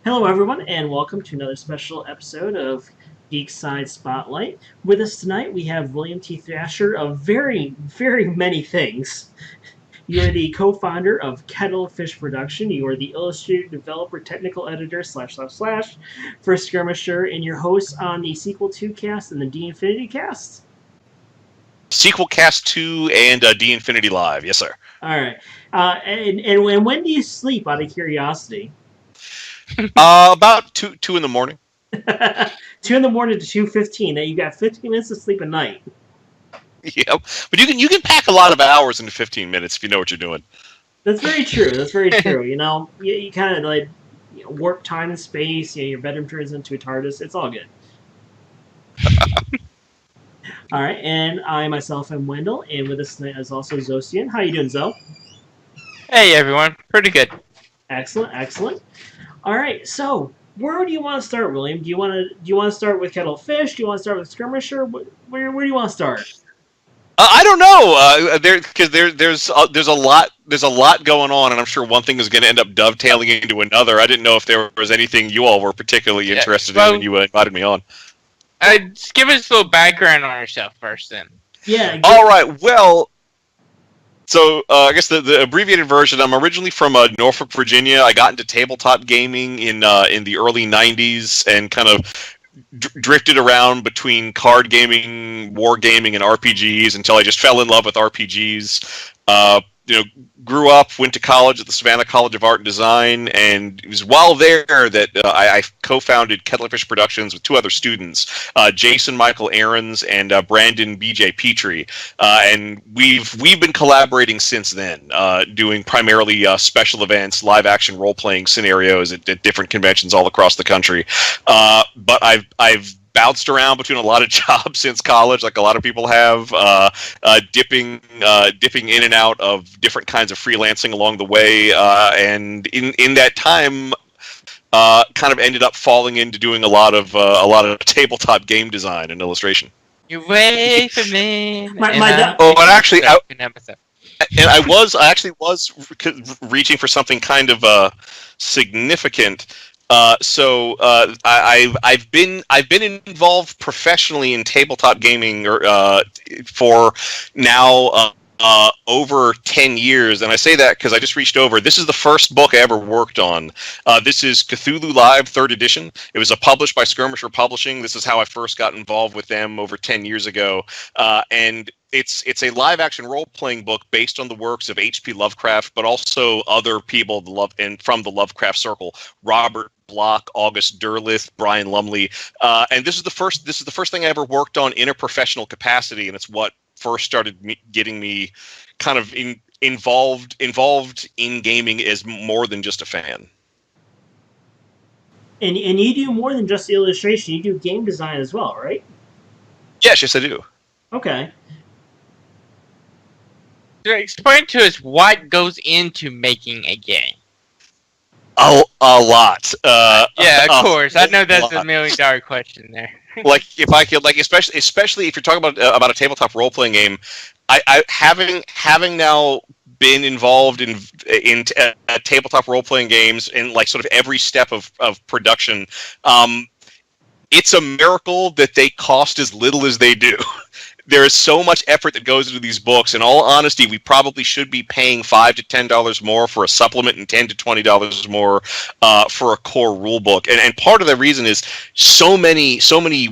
Hello, everyone, and welcome to another special episode of Geek Side Spotlight. With us tonight, we have William T. Thrasher of very many things. You are the co-founder of Kettle of Fish Production. You are the illustrator, developer, technical editor // for Skirmisher, and your host on the Sequel 2 cast and the D Infinity cast. Sequel Cast 2 and D Infinity Live. Yes, sir. All right. And when do you sleep? Out of curiosity. About two in the morning. 2 in the morning to 2:15. Now you got 15 minutes of sleep a night. Yep. But you can pack a lot of hours into 15 minutes if you know what you're doing. That's very true. That's very true. You kind of like warp time and space. Your bedroom turns into a TARDIS. It's all good. All right, and I myself am Wendell, and with us tonight is also Zosian. How you doing, Zo? Hey everyone, pretty good. Excellent, excellent. All right, so where do you want to start, William? Do you want to start with Kettle of Fish? Do you want to start with Skirmisher? Where do you want to start? I don't know. There's a lot going on, and I'm sure one thing is going to end up dovetailing into another. I didn't know if there was anything you all were particularly interested in when you invited me on. Just give us a little background on yourself first, then. Yeah. All right. Well, so I guess the abbreviated version. I'm originally from Norfolk, Virginia. I got into tabletop gaming in the early '90s and kind of drifted around between card gaming, war gaming, and RPGs until I just fell in love with RPGs. Grew up, went to college at the Savannah College of Art and Design, and it was while there that I co-founded Kettle of Fish Productions with two other students, Jason Michael Aarons and Brandon B.J. Petrie, and we've been collaborating since then, doing primarily special events, live-action role-playing scenarios at different conventions all across the country. But I've bounced around between a lot of jobs since college, like a lot of people have, dipping in and out of different kinds of freelancing along the way, and in that time, kind of ended up falling into doing a lot of tabletop game design and illustration. You wait for me. And actually, I actually was reaching for something kind of significant. I've been involved professionally in tabletop gaming for now over 10 years, and I say that because I just reached over. This is the first book I ever worked on. This is Cthulhu Live 3rd edition. It was published by Skirmisher Publishing. This is how I first got involved with them over 10 years ago, and it's a live action role playing book based on the works of H.P. Lovecraft, but also other people from the Lovecraft circle: Robert Bloch, August Derleth, Brian Lumley, and this is the first thing I ever worked on in a professional capacity, and it's what first started getting me kind of involved in gaming as more than just a fan. And you do more than just the illustration. You do game design as well, right? Yes, I do. Okay. So explain to us what goes into making a game. A lot. Yeah, of course. I know that's a $1 million question there. Like if I could, like especially if you're talking about a tabletop role playing game, I having now been involved in tabletop role playing games in like sort of every step of production. It's a miracle that they cost as little as they do. There is so much effort that goes into these books. In all honesty, we probably should be paying $5 to $10 more for a supplement and $10 to $20 more for a core rule book. And part of the reason is so many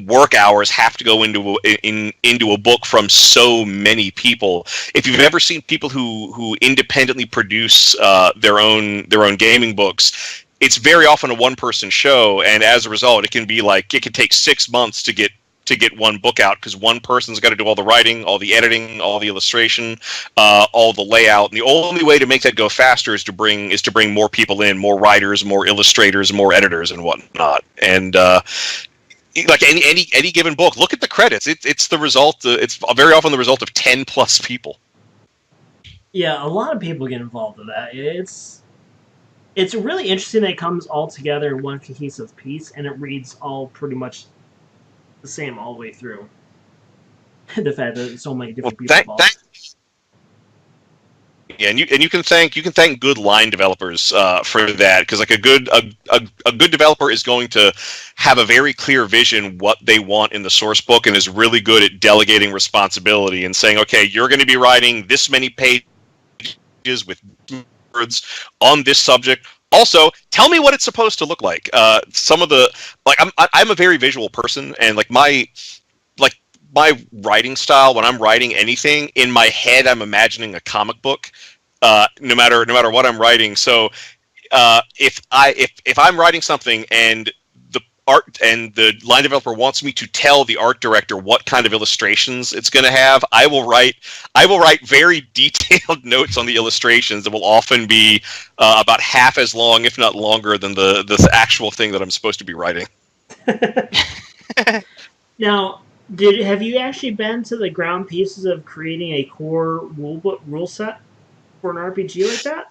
work hours have to go into a book from so many people. If you've ever seen people who independently produce their own gaming books, it's very often a one-person show, and as a result, it can take 6 months to get one book out because one person's got to do all the writing, all the editing, all the illustration, all the layout. And the only way to make that go faster is to bring more people in, more writers, more illustrators, more editors, and whatnot. And like any given book, look at the credits. It's the result. It's very often the result of 10+ people. Yeah, a lot of people get involved in that. It's really interesting that it comes all together in one cohesive piece, and it reads all pretty much the same all the way through. The fact that so many different people involved. Yeah, and you can thank good line developers for that, because like a good developer is going to have a very clear vision what they want in the source book, and is really good at delegating responsibility and saying, okay, you're going to be writing this many pages with words on this subject. Also, tell me what it's supposed to look like. Some of the I'm a very visual person, and my writing style, when I'm writing anything in my head, I'm imagining a comic book. No matter what I'm writing. So if I'm writing something and the art and the line developer wants me to tell the art director what kind of illustrations it's going to have, I will write very detailed notes on the illustrations that will often be about half as long, if not longer, than the actual thing that I'm supposed to be writing. Now, have you actually been to the ground pieces of creating a core rule set for an RPG like that?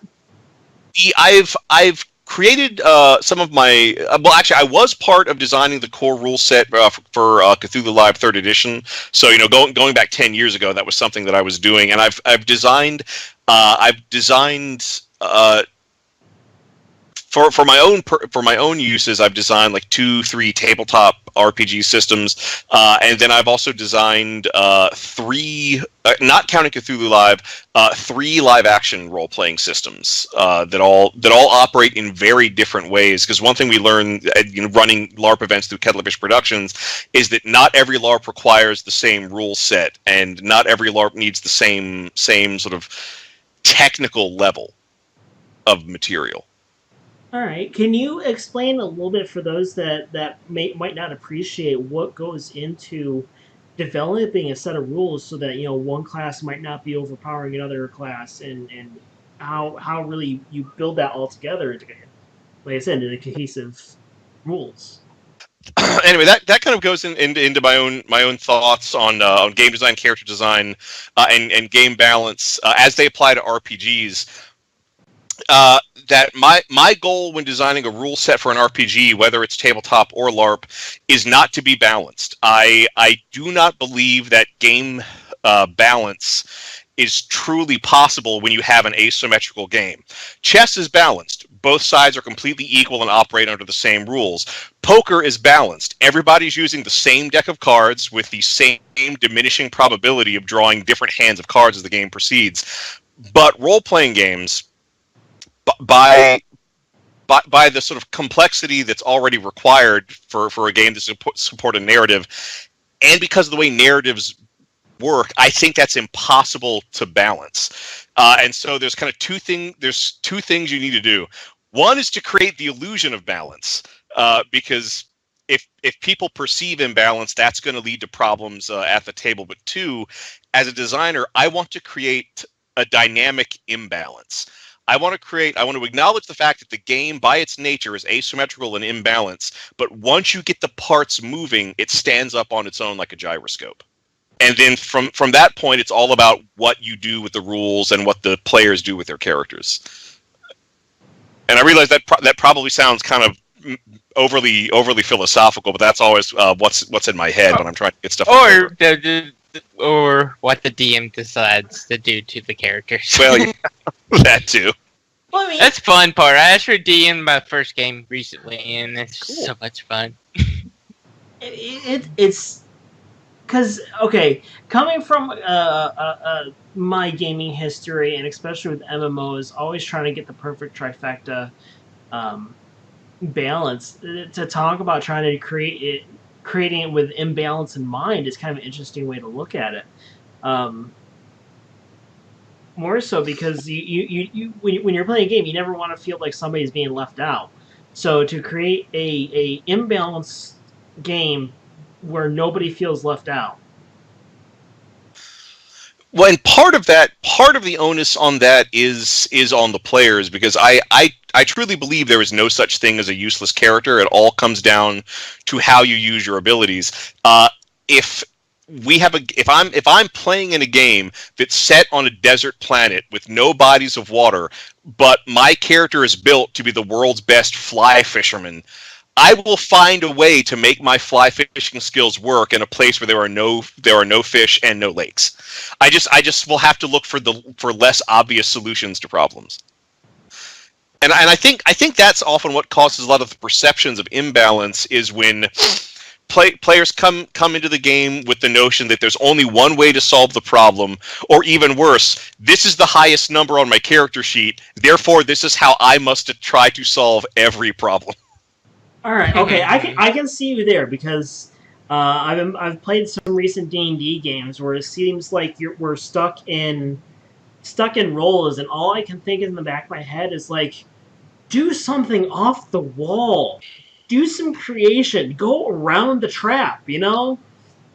I've created some of my well, actually, I was part of designing the core rule set for Cthulhu Live 3rd Edition. So going back 10 years ago, that was something that I was doing, and I've designed for my own uses. I've designed like 2-3 tabletop RPG systems, and then I've also designed 3, not counting Cthulhu Live, 3 live action role playing systems that all operate in very different ways. Because one thing we learned running LARP events through Kettle of Fish Productions is that not every LARP requires the same rule set, and not every LARP needs the same sort of technical level of material. All right. Can you explain a little bit for those that might not appreciate what goes into developing a set of rules so that one class might not be overpowering another class, and how really you build that all together into, like I said, into cohesive rules? Anyway, that kind of goes into my own thoughts on game design, character design, and game balance as they apply to RPGs. That my goal when designing a rule set for an RPG, whether it's tabletop or LARP, is not to be balanced. I do not believe that game balance is truly possible when you have an asymmetrical game. Chess is balanced. Both sides are completely equal and operate under the same rules. Poker is balanced. Everybody's using the same deck of cards with the same diminishing probability of drawing different hands of cards as the game proceeds. But role-playing games, by the sort of complexity that's already required for a game to support a narrative, and because of the way narratives work, I think that's impossible to balance. And so there's kind of two things you need to do. One is to create the illusion of balance, because if people perceive imbalance, that's going to lead to problems at the table. But 2, as a designer, I want to create a dynamic imbalance. I want to acknowledge the fact that the game by its nature is asymmetrical and imbalanced, but once you get the parts moving, it stands up on its own like a gyroscope. And then from that point, it's all about what you do with the rules and what the players do with their characters. And I realize that that probably sounds kind of overly philosophical, but that's always what's in my head when I'm trying to get stuff. Or what the DM decides to do to the characters. Well, yeah, that too. Well, I mean, That's fun part. I actually DM'd my first game recently, and it's Cool. so much fun. it's because, okay, coming from my gaming history, and especially with MMOs, always trying to get the perfect trifecta balance. To talk about trying to creating it with imbalance in mind is kind of an interesting way to look at it. More so because you when you're playing a game, you never want to feel like somebody's being left out. So to create a imbalanced game where nobody feels left out. Well, and part of the onus on that is on the players, because I truly believe there is no such thing as a useless character. It all comes down to how you use your abilities. If I'm playing in a game that's set on a desert planet with no bodies of water, but my character is built to be the world's best fly fisherman, I will find a way to make my fly fishing skills work in a place where there are no fish and no lakes. I just will have to look for less obvious solutions to problems. And I think that's often what causes a lot of the perceptions of imbalance is when players come into the game with the notion that there's only one way to solve the problem, or even worse, this is the highest number on my character sheet, therefore this is how I must try to solve every problem. All right, okay, I can see you there because I've played some recent D&D games where it seems like we're stuck in roles, and all I can think in the back of my head is like, do something off the wall, do some creation, go around the trap, you know.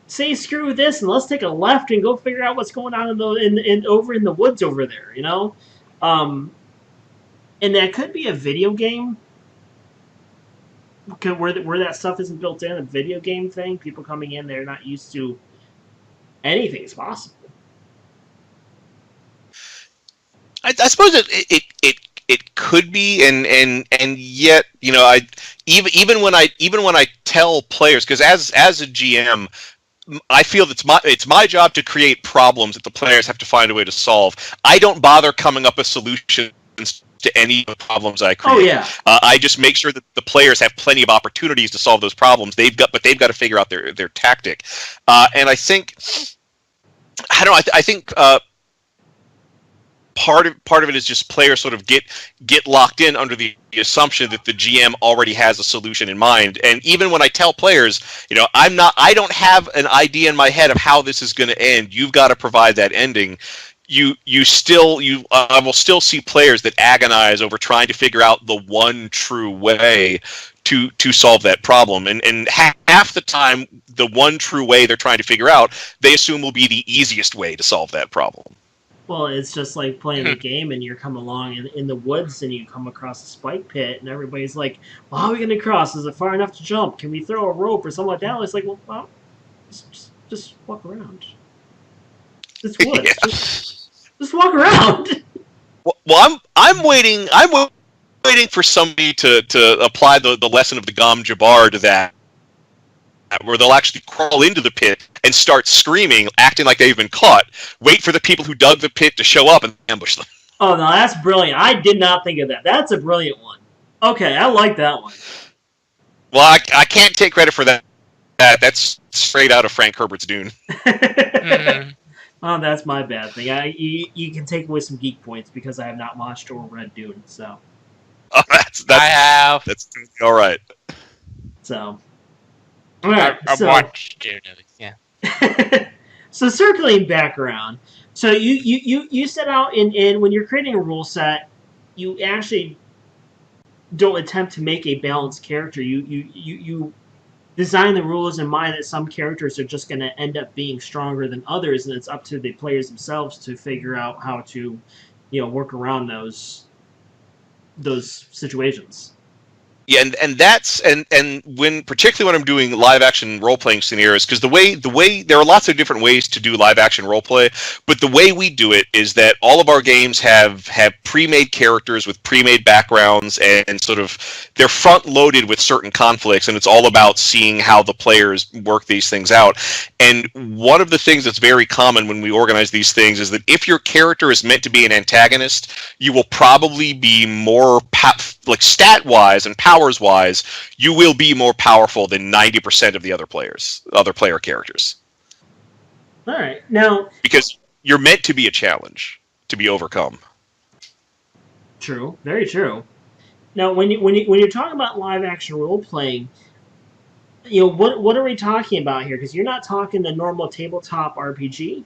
Say screw this and let's take a left and go figure out what's going on over in the woods over there, you know. And that could be a video game. Where that stuff isn't built in, a video game thing, people coming in, they're not used to anything's possible. I suppose it could be, and yet, you know, even when I tell players, because as a GM, I feel it's my job to create problems that the players have to find a way to solve. I don't bother coming up with solutions to any of the problems I create. Oh yeah. I just make sure that the players have plenty of opportunities to solve those problems. They've got to figure out their tactic. And I think, I don't know. I think part of it is just players sort of get locked in under the assumption that the GM already has a solution in mind. And even when I tell players, you know, I don't have an idea in my head of how this is going to end. You've got to provide that ending. I will still see players that agonize over trying to figure out the one true way to solve that problem. And half the time, the one true way they're trying to figure out, they assume will be the easiest way to solve that problem. Well, it's just like playing a game and you're coming along in the woods and you come across a spike pit and everybody's like, well, how are we going to cross? Is it far enough to jump? Can we throw a rope or something like that? It's like, well just walk around. It's woods. Yeah. Just walk around. Well, I'm waiting for somebody to apply the lesson of the Gom Jabbar to that, where they'll actually crawl into the pit and start screaming, acting like they've been caught. Wait for the people who dug the pit to show up and ambush them. Oh, no, that's brilliant. I did not think of that. That's a brilliant one. Okay, I like that one. Well, I can't take credit for that. That's straight out of Frank Herbert's Dune. Oh, that's my bad thing. You can take away some geek points because I have not watched or read Dune, so. Oh, I have. That's all right. So. All right. I watched Dune. Yeah. So circling back around, so you set out in when you're creating a rule set, you actually don't attempt to make a balanced character. You design the rules in mind that some characters are just going to end up being stronger than others, and it's up to the players themselves to figure out how to, work around those situations. Yeah, and that's and particularly when I'm doing live action role playing scenarios, because the way there are lots of different ways to do live action role play, but the way we do it is that all of our games have pre-made characters with pre-made backgrounds, and sort of they're front loaded with certain conflicts, and it's all about seeing how the players work these things out. And one of the things that's very common when we organize these things is that if your character is meant to be an antagonist, you will probably be more like stat-wise and powers-wise, you will be more powerful than 90% of the other player characters. All right, now because you're meant to be a challenge to be overcome. True, very true. Now, when you're talking about live action role playing, what are we talking about here? Because you're not talking the normal tabletop RPG.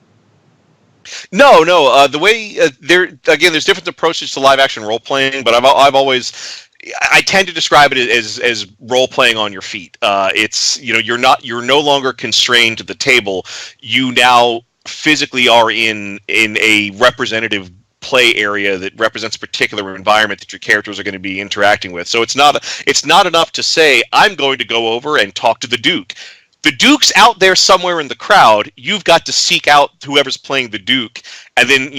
No. The way there's different approaches to live action role playing, but I tend to describe it as role playing on your feet. It's you're no longer constrained to the table. You now physically are in a representative play area that represents a particular environment that your characters are going to be interacting with. So it's not enough to say I'm going to go over and talk to the Duke. The Duke's out there somewhere in the crowd. You've got to seek out whoever's playing the Duke and then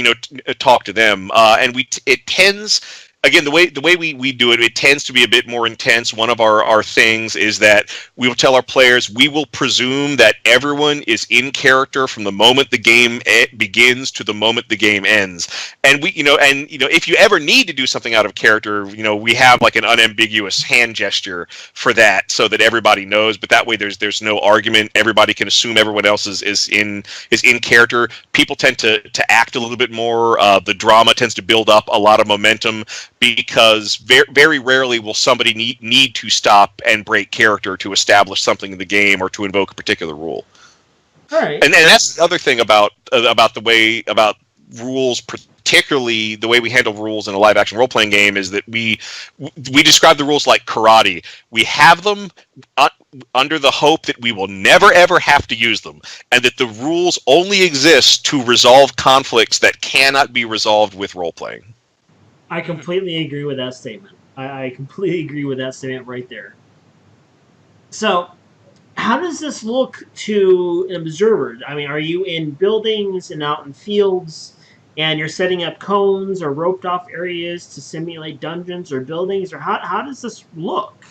talk to them. And it tends again, the way we do it, it tends to be a bit more intense. One of our things is that we will tell our players, we will presume that everyone is in character from the moment the game begins to the moment the game ends. And if you ever need to do something out of character, we have like an unambiguous hand gesture for that, so that everybody knows. But that way, there's no argument. Everybody can assume everyone else is in character. People tend to act a little bit more. The drama tends to build up a lot of momentum, because very rarely will somebody need to stop and break character to establish something in the game or to invoke a particular rule. All right. And that's the other thing about rules, particularly the way we handle rules in a live action role playing game, is that we describe the rules like karate. We have them under the hope that we will never ever have to use them, and that the rules only exist to resolve conflicts that cannot be resolved with role playing. I completely agree with that statement. I completely agree with that statement right there. So, how does this look to an observer? I mean, are you in buildings and out in fields, and you're setting up cones or roped off areas to simulate dungeons or buildings, or how does this look?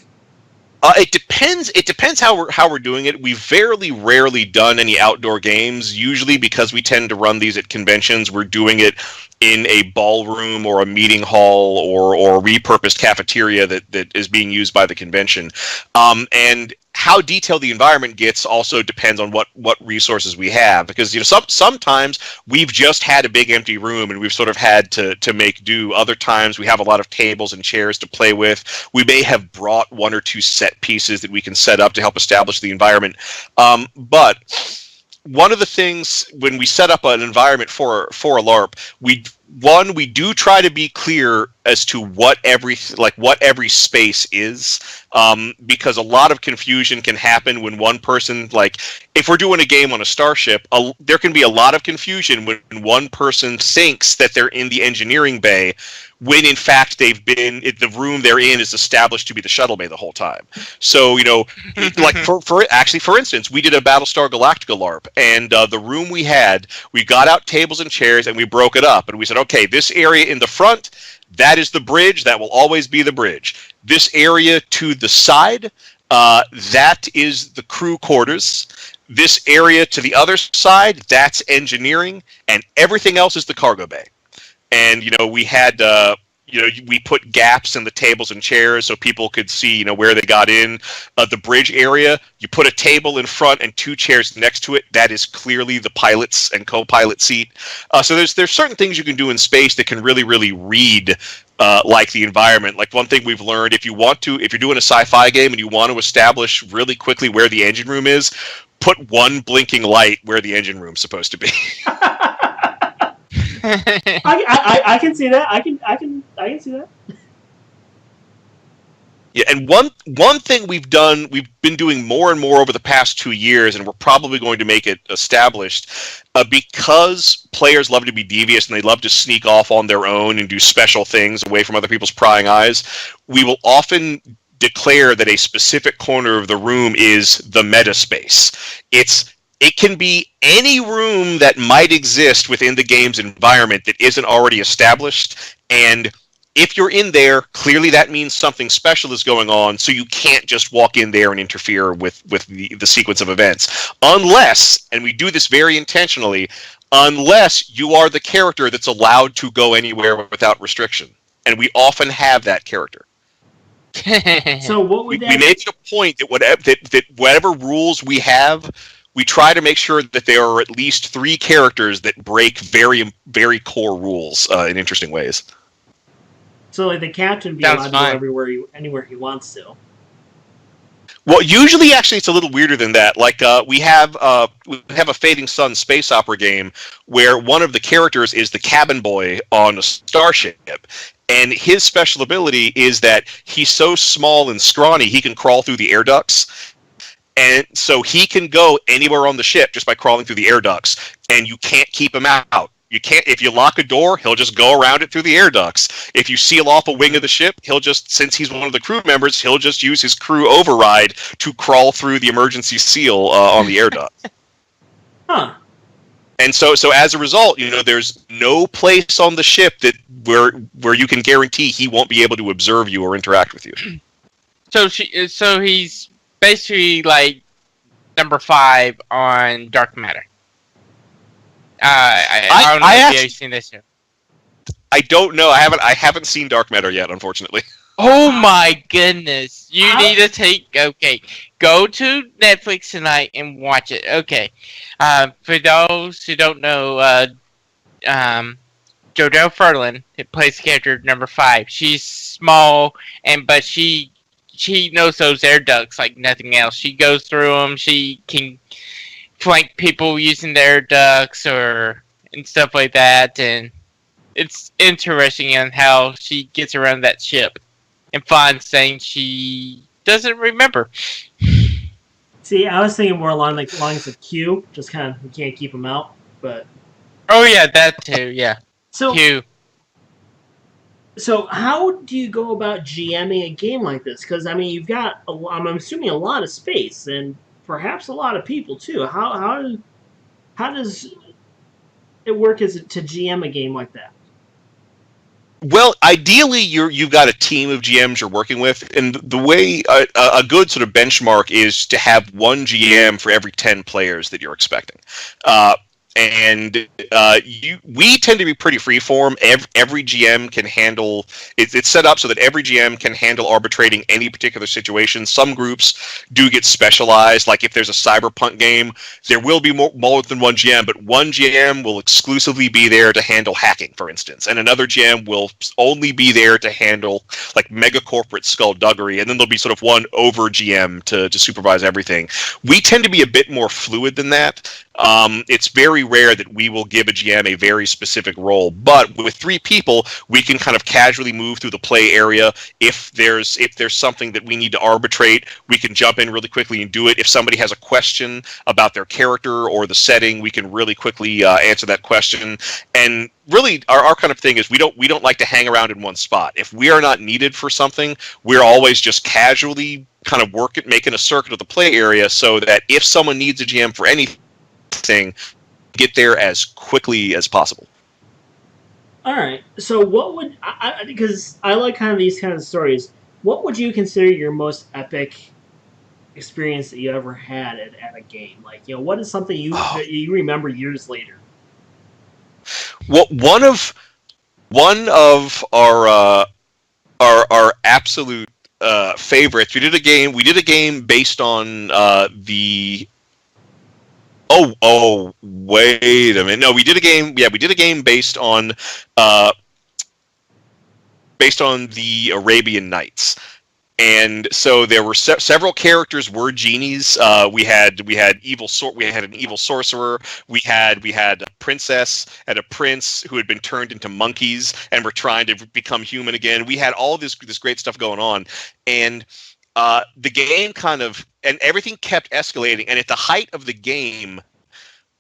It depends. It depends how we're doing it. We've very rarely done any outdoor games. Usually, because we tend to run these at conventions, we're doing it in a ballroom or a meeting hall or a repurposed cafeteria that is being used by the convention. And how detailed the environment gets also depends on what resources we have, because sometimes we've just had a big empty room and we've sort of had to make do. Other times we have a lot of tables and chairs to play with. We may have brought one or two set pieces that we can set up to help establish the environment. But one of the things when we set up an environment for a LARP, we do try to be clear as to what every space is, because a lot of confusion can happen when one person, like if we're doing a game on a starship, there can be a lot of confusion when one person thinks that they're in the engineering bay, when in fact the room they're in is established to be the shuttle bay the whole time. So like for instance, we did a Battlestar Galactica LARP, and the room we got out tables and chairs and we broke it up, and we said, okay, this area in the front, that is the bridge. That will always be the bridge. This area to the side, that is the crew quarters. This area to the other side, that's engineering, and everything else is the cargo bay. And we had we put gaps in the tables and chairs so people could see where they got in. The bridge area, you put a table in front and two chairs next to it. That is clearly the pilot's and co-pilot seat. So there's certain things you can do in space that can really read like the environment. Like one thing we've learned, if you're doing a sci-fi game and you want to establish really quickly where the engine room is, put one blinking light where the engine room's supposed to be. I can see that. I can see that. Yeah, and one thing we've been doing more and more over the past 2 years, and we're probably going to make it established, because players love to be devious and they love to sneak off on their own and do special things away from other people's prying eyes. We will often declare that a specific corner of the room is the meta space. It can be any room that might exist within the game's environment that isn't already established, and if you're in there, clearly that means something special is going on, so you can't just walk in there and interfere with the sequence of events. Unless, and we do this very intentionally, unless you are the character that's allowed to go anywhere without restriction. And we often have that character. So what would we make it a point that whatever rules we have, we try to make sure that there are at least 3 characters that break very, very core rules in interesting ways. So like the captain would be allowed to go anywhere he wants to. Well, usually, actually, it's a little weirder than that. Like we have a Fading Sun space opera game where one of the characters is the cabin boy on a starship, and his special ability is that he's so small and scrawny he can crawl through the air ducts. And so he can go anywhere on the ship just by crawling through the air ducts, and you can't keep him out. You can't. If you lock a door, he'll just go around it through the air ducts. If you seal off a wing of the ship, since he's one of the crew members, he'll just use his crew override to crawl through the emergency seal on the air duct. Huh. And so as a result, there's no place on the ship that where you can guarantee he won't be able to observe you or interact with you. So he's basically like number 5 on Dark Matter. I don't know if you've seen this show. I don't know. I haven't seen Dark Matter yet, unfortunately. Oh my goodness! You need to go to Netflix tonight and watch it. Okay, for those who don't know, JoJo Ferlin, who plays the character number 5. She's small, but she knows those air ducts like nothing else. She goes through them. She can flank people using their ducts and stuff like that, and it's interesting on how she gets around that ship and finds things she doesn't remember. See, I was thinking more along the lines of Q, just kind of, you can't keep them out, but... Oh yeah, that too, yeah. Q. So how do you go about GMing a game like this? Because, I mean, you've got, I'm assuming, a lot of space, and perhaps a lot of people, too. How does it work to GM a game like that? Well, ideally, you've got a team of GMs you're working with, and the way a good sort of benchmark is to have one GM for every 10 players that you're expecting. We tend to be pretty freeform. Every GM can handle. It's set up so that every GM can handle arbitrating any particular situation. Some groups do get specialized. Like if there's a cyberpunk game, there will be more than one GM, but one GM will exclusively be there to handle hacking, for instance, and another GM will only be there to handle like mega corporate skullduggery, and then there'll be sort of one over GM to supervise everything. We tend to be a bit more fluid than that. It's very rare that we will give a GM a very specific role, but with 3 people, we can kind of casually move through the play area. If there's something that we need to arbitrate, we can jump in really quickly and do it. If somebody has a question about their character or the setting, we can really quickly answer that question. And really, our kind of thing is we don't like to hang around in one spot. If we are not needed for something, we're always just casually kind of making a circuit of the play area so that if someone needs a GM for anything, get there as quickly as possible. All right. So what would because I like kind of these kind of stories. What would you consider your most epic experience that you ever had at a game? Like, what is something you remember years later? Well, one of our absolute favorites. We did a game based on the. Oh, wait a minute. No, we did a game. Yeah, we did a game based on the Arabian Nights. And so there were several characters were genies. We had an evil sorcerer. We had a princess and a prince who had been turned into monkeys and were trying to become human again. We had all this great stuff going on, and the game and everything kept escalating. And at the height of the game,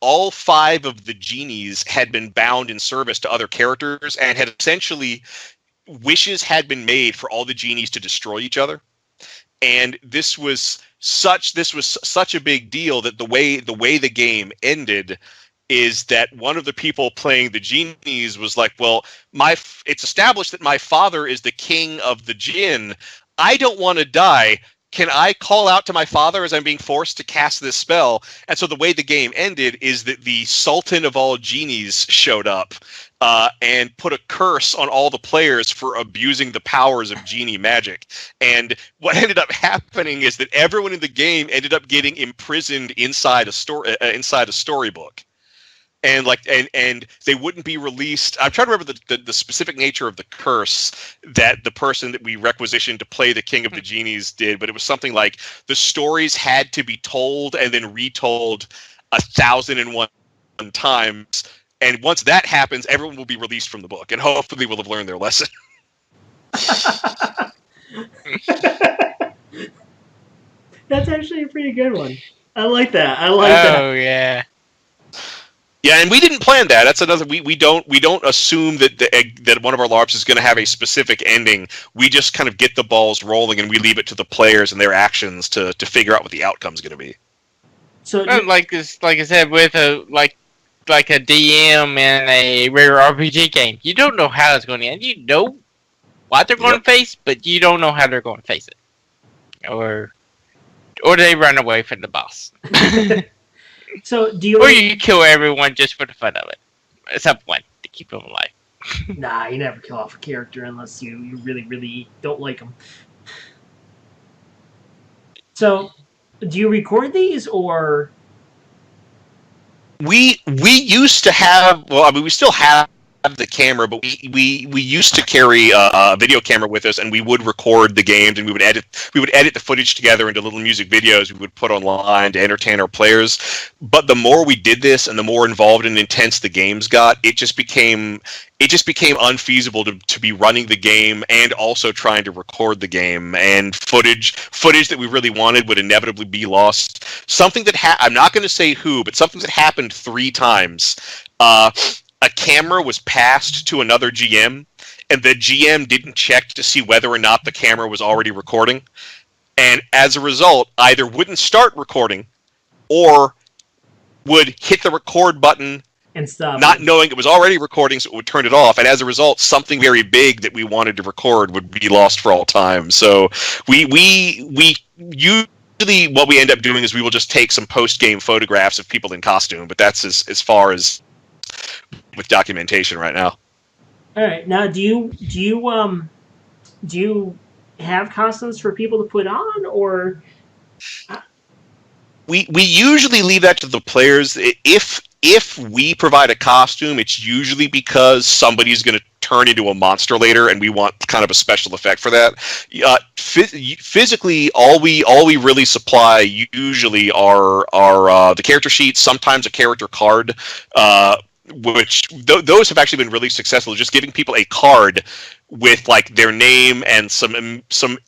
all 5 of the genies had been bound in service to other characters and had essentially wishes had been made for all the genies to destroy each other. And this was such a big deal that the way the game ended is that one of the people playing the genies was like, well, it's established that my father is the king of the jinn. I don't want to die. Can I call out to my father as I'm being forced to cast this spell? And so the way the game ended is that the Sultan of all genies showed up and put a curse on all the players for abusing the powers of genie magic. And what ended up happening is that everyone in the game ended up getting imprisoned inside a storybook. And and they wouldn't be released. I'm trying to remember the specific nature of the curse that the person that we requisitioned to play the King of the Genies did, but it was something like the stories had to be told and then retold 1,001 times. And once that happens, everyone will be released from the book, and hopefully will have learned their lesson. That's actually a pretty good one. I like that. That. Oh yeah. Yeah, and we didn't plan that. That's another. We don't assume that one of our LARPs is going to have a specific ending. We just kind of get the balls rolling, and we leave it to the players and their actions to figure out what the outcome's going to be. So, like I said, with like a DM in a rare RPG game. You don't know how it's going to end. You know what they're going to face, but you don't know how they're going to face it. Or they run away from the boss. So do you? Or you kill everyone just for the fun of it. Except one to keep them alive. Nah, you never kill off a character unless you really, really don't like them. So, do you record these or? We used to have, well, I mean, we still have the camera, but we used to carry a video camera with us, and we would record the games, and we would edit the footage together into little music videos we would put online to entertain our players. But the more we did this, and the more involved and intense the games got, it just became unfeasible to be running the game and also trying to record the game, and footage that we really wanted would inevitably be lost. Something that I'm not going to say who, but something that happened 3 times. A camera was passed to another GM, and the GM didn't check to see whether or not the camera was already recording, and as a result, either wouldn't start recording or would hit the record button And stop. not knowing it was already recording, so it would turn it off. And as a result, something very big that we wanted to record would be lost for all time. So we usually what we end up doing is we will just take some post-game photographs of people in costume, but that's as far as with documentation right now. All right. Now, do you have costumes for people to put on, or? We usually leave that to the players. If we provide a costume, it's usually because somebody's going to turn into a monster later, and we want kind of a special effect for that. Physically, all we really supply usually are the character sheets, sometimes a character card, which those have actually been really successful. Just giving people a card with like their name and some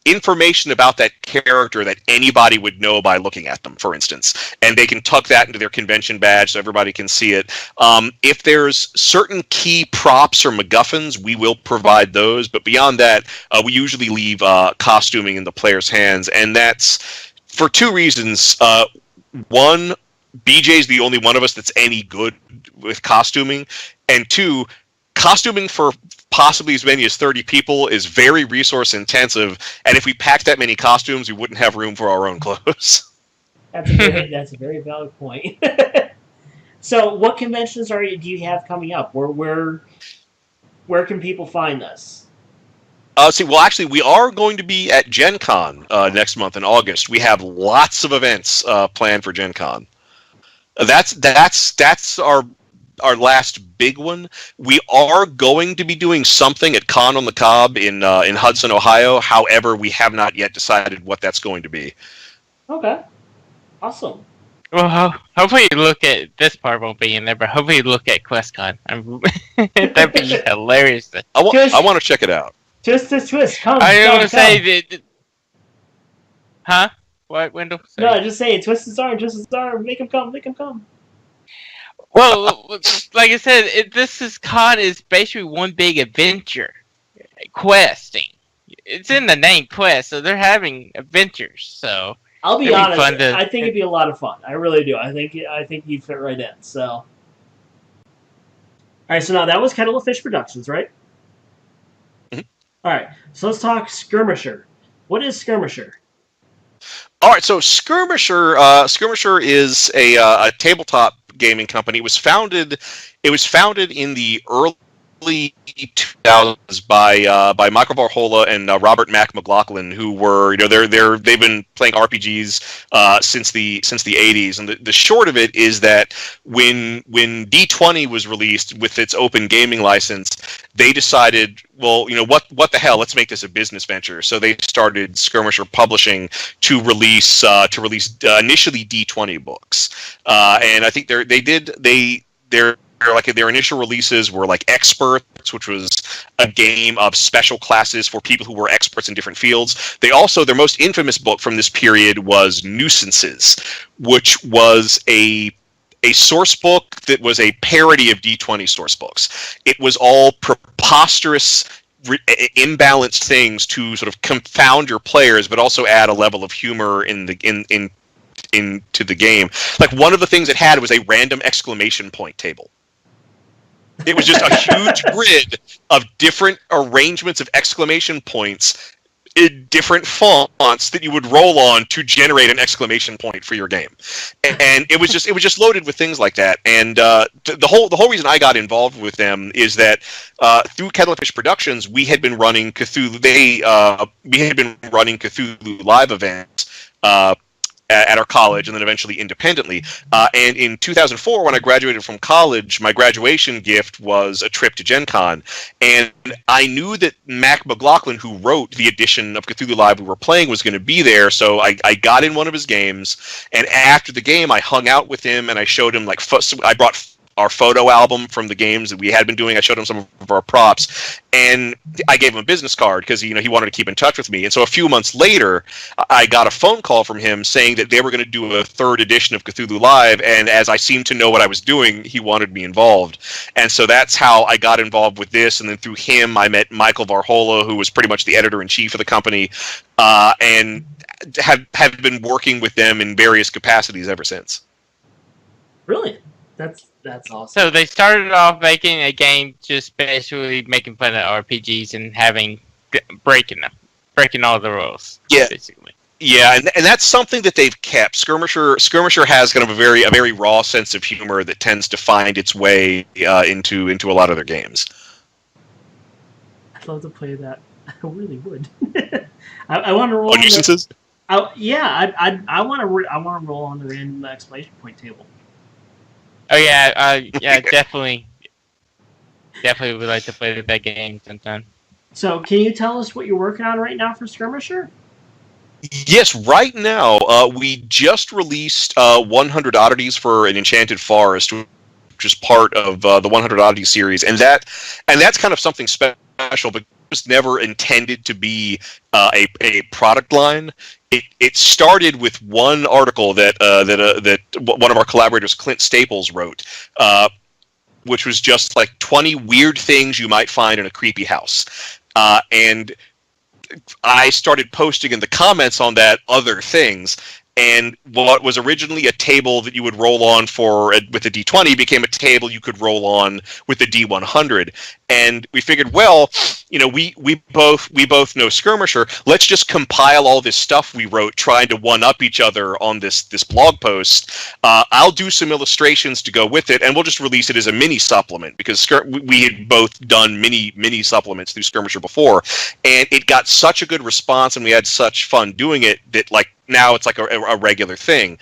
information about that character that anybody would know by looking at them, for instance, and they can tuck that into their convention badge so everybody can see it. If there's certain key props or MacGuffins, we will provide those, but beyond that, we usually leave costuming in the player's hands, and that's for 2 reasons. One, BJ's the only one of us that's any good with costuming, and 2, costuming for possibly as many as 30 people is very resource intensive, and if we packed that many costumes, we wouldn't have room for our own clothes. That's a very valid point. So, what conventions do you have coming up? Where can people find this? Actually, we are going to be at Gen Con next month in August. We have lots of events planned for Gen Con. That's our last big one. We are going to be doing something at Con on the Cob in Hudson, Ohio. However, we have not yet decided what that's going to be. Okay, awesome. Well, hopefully you look at this part won't be in there, but hopefully you look at QuestCon. That'd be hilarious. I want to check it out. Twist, come. I want to say that. Huh? What, Wendell? No, I just saying, twist his arm, make him come. Well, like I said, this con is basically one big adventure, questing. It's in the name, quest, so they're having adventures. So I'll be honest, I think it'd be a lot of fun. I really do. I think you'd fit right in. So, all right. So now that was Kettle of Fish Productions, right? Mm-hmm. All right. So let's talk Skirmisher. What is Skirmisher? All right, so Skirmisher is a tabletop gaming company. It was founded in the early 2000s by Michael Varhola and Robert Mack McLaughlin, who were they've been playing RPGs since the 80s. And the short of it is that when D20 was released with its open gaming license, they decided, well, what the hell? Let's make this a business venture. So they started Skirmisher Publishing to release initially D20 books, and I think their initial releases were like Experts, which was a game of special classes for people who were experts in different fields. Their most infamous book from this period was Nuisances, which was a source book that was a parody of D20 source books. It was all preposterous, imbalanced things to sort of confound your players, but also add a level of humor in into the game. Like, one of the things it had was a random exclamation point table. It was just a huge grid of different arrangements of exclamation points in different fonts that you would roll on to generate an exclamation point for your game. And it was just loaded with things like that. And the whole reason I got involved with them is that through Kettle of Fish Productions, we had been running Cthulhu. We had been running Cthulhu live events at our college, and then eventually independently. And in 2004, when I graduated from college, my graduation gift was a trip to Gen Con. And I knew that Mac McLaughlin, who wrote the edition of Cthulhu Live we were playing, was going to be there. So I got in one of his games, and after the game, I hung out with him, and I showed him, like, I brought our photo album from the games that we had been doing. I showed him some of our props, and I gave him a business card because he wanted to keep in touch with me. And so a few months later, I got a phone call from him saying that they were going to do a third edition of Cthulhu Live, and as I seemed to know what I was doing, he wanted me involved. And so that's how I got involved with this, and then through him, I met Michael Varhola, who was pretty much the editor-in-chief of the company, and have been working with them in various capacities ever since. Brilliant. That's awesome. So they started off making a game just basically making fun of RPGs and breaking all the rules. Yeah, basically. Yeah, and that's something that they've kept. Skirmisher has kind of a very raw sense of humor that tends to find its way into a lot of their games. I'd love to play that. I really would. I want to roll. Nuisances? I want to roll on the random exclamation point table. Oh yeah, definitely would like to play that game sometime. So, can you tell us what you're working on right now for Skirmisher? Yes, right now we just released 100 Oddities for an Enchanted Forest, which is part of the 100 Oddities series, and that's kind of something special, but it was never intended to be a product line. It started with one article that one of our collaborators, Clint Staples, wrote, which was just like 20 weird things you might find in a creepy house. And I started posting in the comments on that other things, and what was originally a table that you would roll on with a D20 became a table you could roll on with the D100. And we figured, well, we both know Skirmisher. Let's just compile all this stuff we wrote, trying to one up each other on this blog post. I'll do some illustrations to go with it, and we'll just release it as a mini supplement because we had both done mini supplements through Skirmisher before, and it got such a good response, and we had such fun doing it that now it's like a regular thing.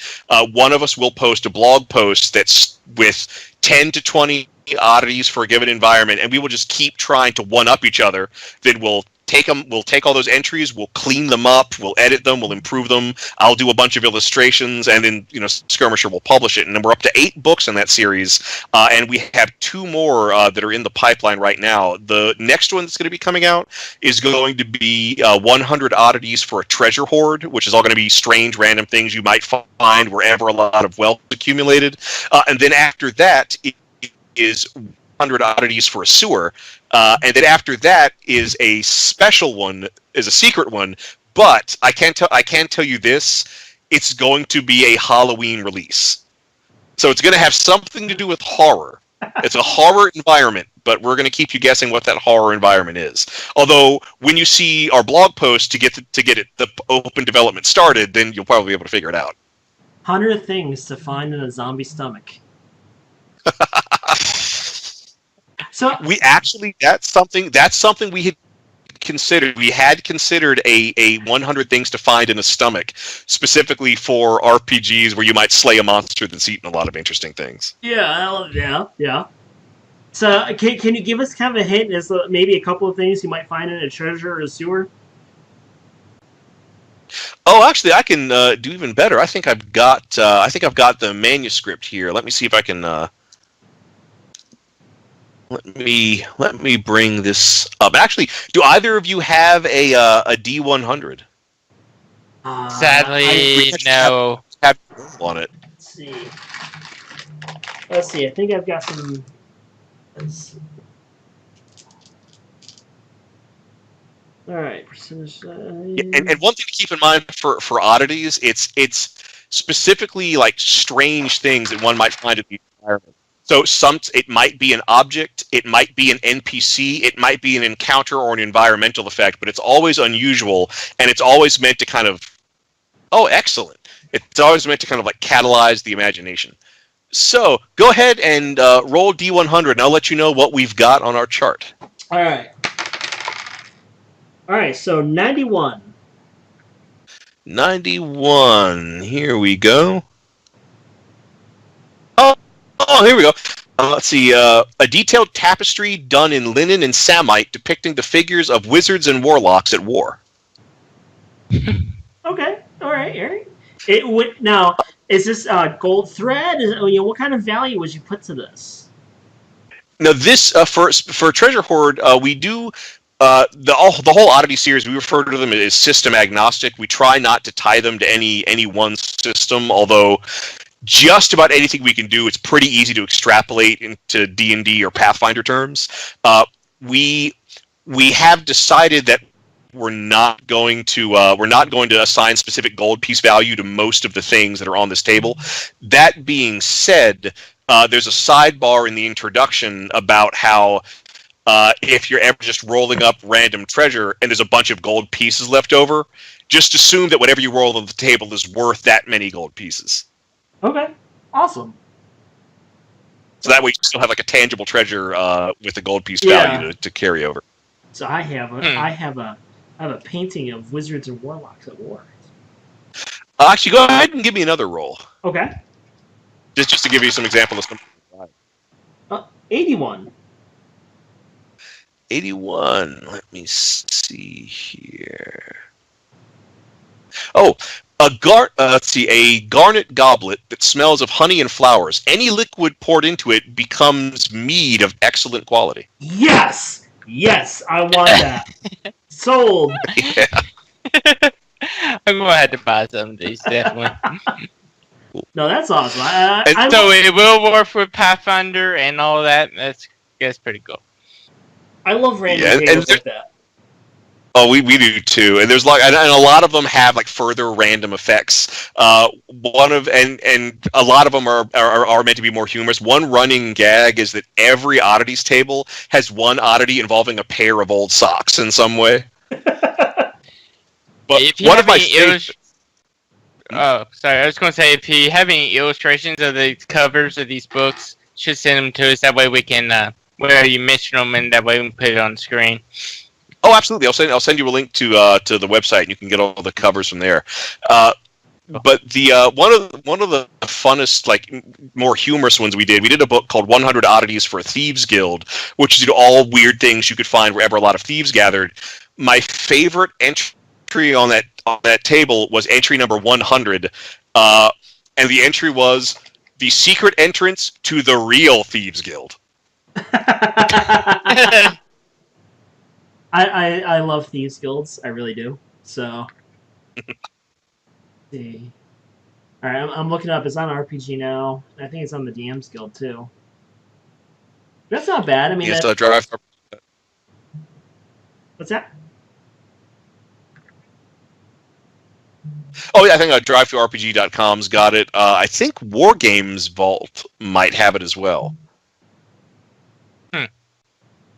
One of us will post a blog post that's with 10 to 20 oddities for a given environment, and we will just keep trying to one-up each other. Then we'll take all those entries, we'll clean them up, we'll edit them, we'll improve them. I'll do a bunch of illustrations, and then Skirmisher will publish it. And then we're up to 8 books in that series, and we have 2 more that are in the pipeline right now. The next one that's going to be coming out is going to be 100 Oddities for a Treasure Hoard, which is all going to be strange, random things you might find wherever a lot of wealth is accumulated. And then after that is 100 Oddities for a Sewer, and then after that is a special one, is a secret one. But I can tell you this: it's going to be a Halloween release, so it's going to have something to do with horror. It's a horror environment, but we're going to keep you guessing what that horror environment is. Although when you see our blog post to get the open development started, then you'll probably be able to figure it out. 100 things to find in a zombie stomach. So that's something we had considered. We had considered a 100 things to find in a stomach, specifically for RPGs where you might slay a monster that's eaten a lot of interesting things. Yeah. So can you give us kind of a hint as to maybe a couple of things you might find in a treasure or a sewer? Oh, actually, I can do even better. I think I've got the manuscript here. Let me see if I can. Let me bring this up. Actually, do either of you have a D100? Sadly, no. Have on it. Let's see. I think I've got some. All right, percentage. And one thing to keep in mind for oddities, it's specifically like strange things that one might find in the environment. So it might be an object, it might be an NPC, it might be an encounter or an environmental effect, but it's always unusual, and it's always meant to kind of, oh, excellent. It's always meant to kind of like catalyze the imagination. So go ahead and roll D100, and I'll let you know what we've got on our chart. All right. All right, so 91. 91. Here we go. Here we go. Let's see. A detailed tapestry done in linen and samite depicting the figures of wizards and warlocks at war. Okay. All right, Eric. Now, is this gold thread? What kind of value would you put to this? Now, this for Treasure Hoard, we do the whole Oddity series. We refer to them as system agnostic. We try not to tie them to any one system, although just about anything we can do, it's pretty easy to extrapolate into D&D or Pathfinder terms. We have decided that we're not going to assign specific gold piece value to most of the things that are on this table. That being said, there's a sidebar in the introduction about how if you're ever just rolling up random treasure and there's a bunch of gold pieces left over, just assume that whatever you roll on the table is worth that many gold pieces. Okay, awesome. So that way you still have like a tangible treasure with a gold piece value to carry over. So I have a painting of wizards and warlocks at war. Actually, go ahead and give me another roll. Okay. Just to give you some example of something. 81. 81. Let me see here. Oh, a garnet goblet that smells of honey and flowers. Any liquid poured into it becomes mead of excellent quality. Yes, I want that. Sold. Yeah. I'm gonna have to buy some of these, definitely. No, that's awesome. It will work for Pathfinder and all that. That's pretty cool. I love random games like that. Oh, we do too, and there's and a lot of them have like further random effects. And a lot of them are meant to be more humorous. One running gag is that every oddities table has one oddity involving a pair of old socks in some way. But one of my sorry, I was going to say, if you have any illustrations of the covers of these books, should send them to us. That way we can, where you mention them, and that way we can put it on the screen. Oh, absolutely! I'll send you a link to the website, and you can get all the covers from there. But the one of the funnest, like more humorous ones we did a book called 100 Oddities for a Thieves Guild, which is all weird things you could find wherever a lot of thieves gathered. My favorite entry on that table was entry number 100, and the entry was the secret entrance to the real Thieves Guild. I love Thieves Guilds. I really do. So, see. All right, I'm looking up. It's on RPG now. I think it's on the DM's Guild too. That's not bad. I mean, drive. What's that? Oh yeah, I think drive2rpg.com's got it. I think Wargames Vault might have it as well. All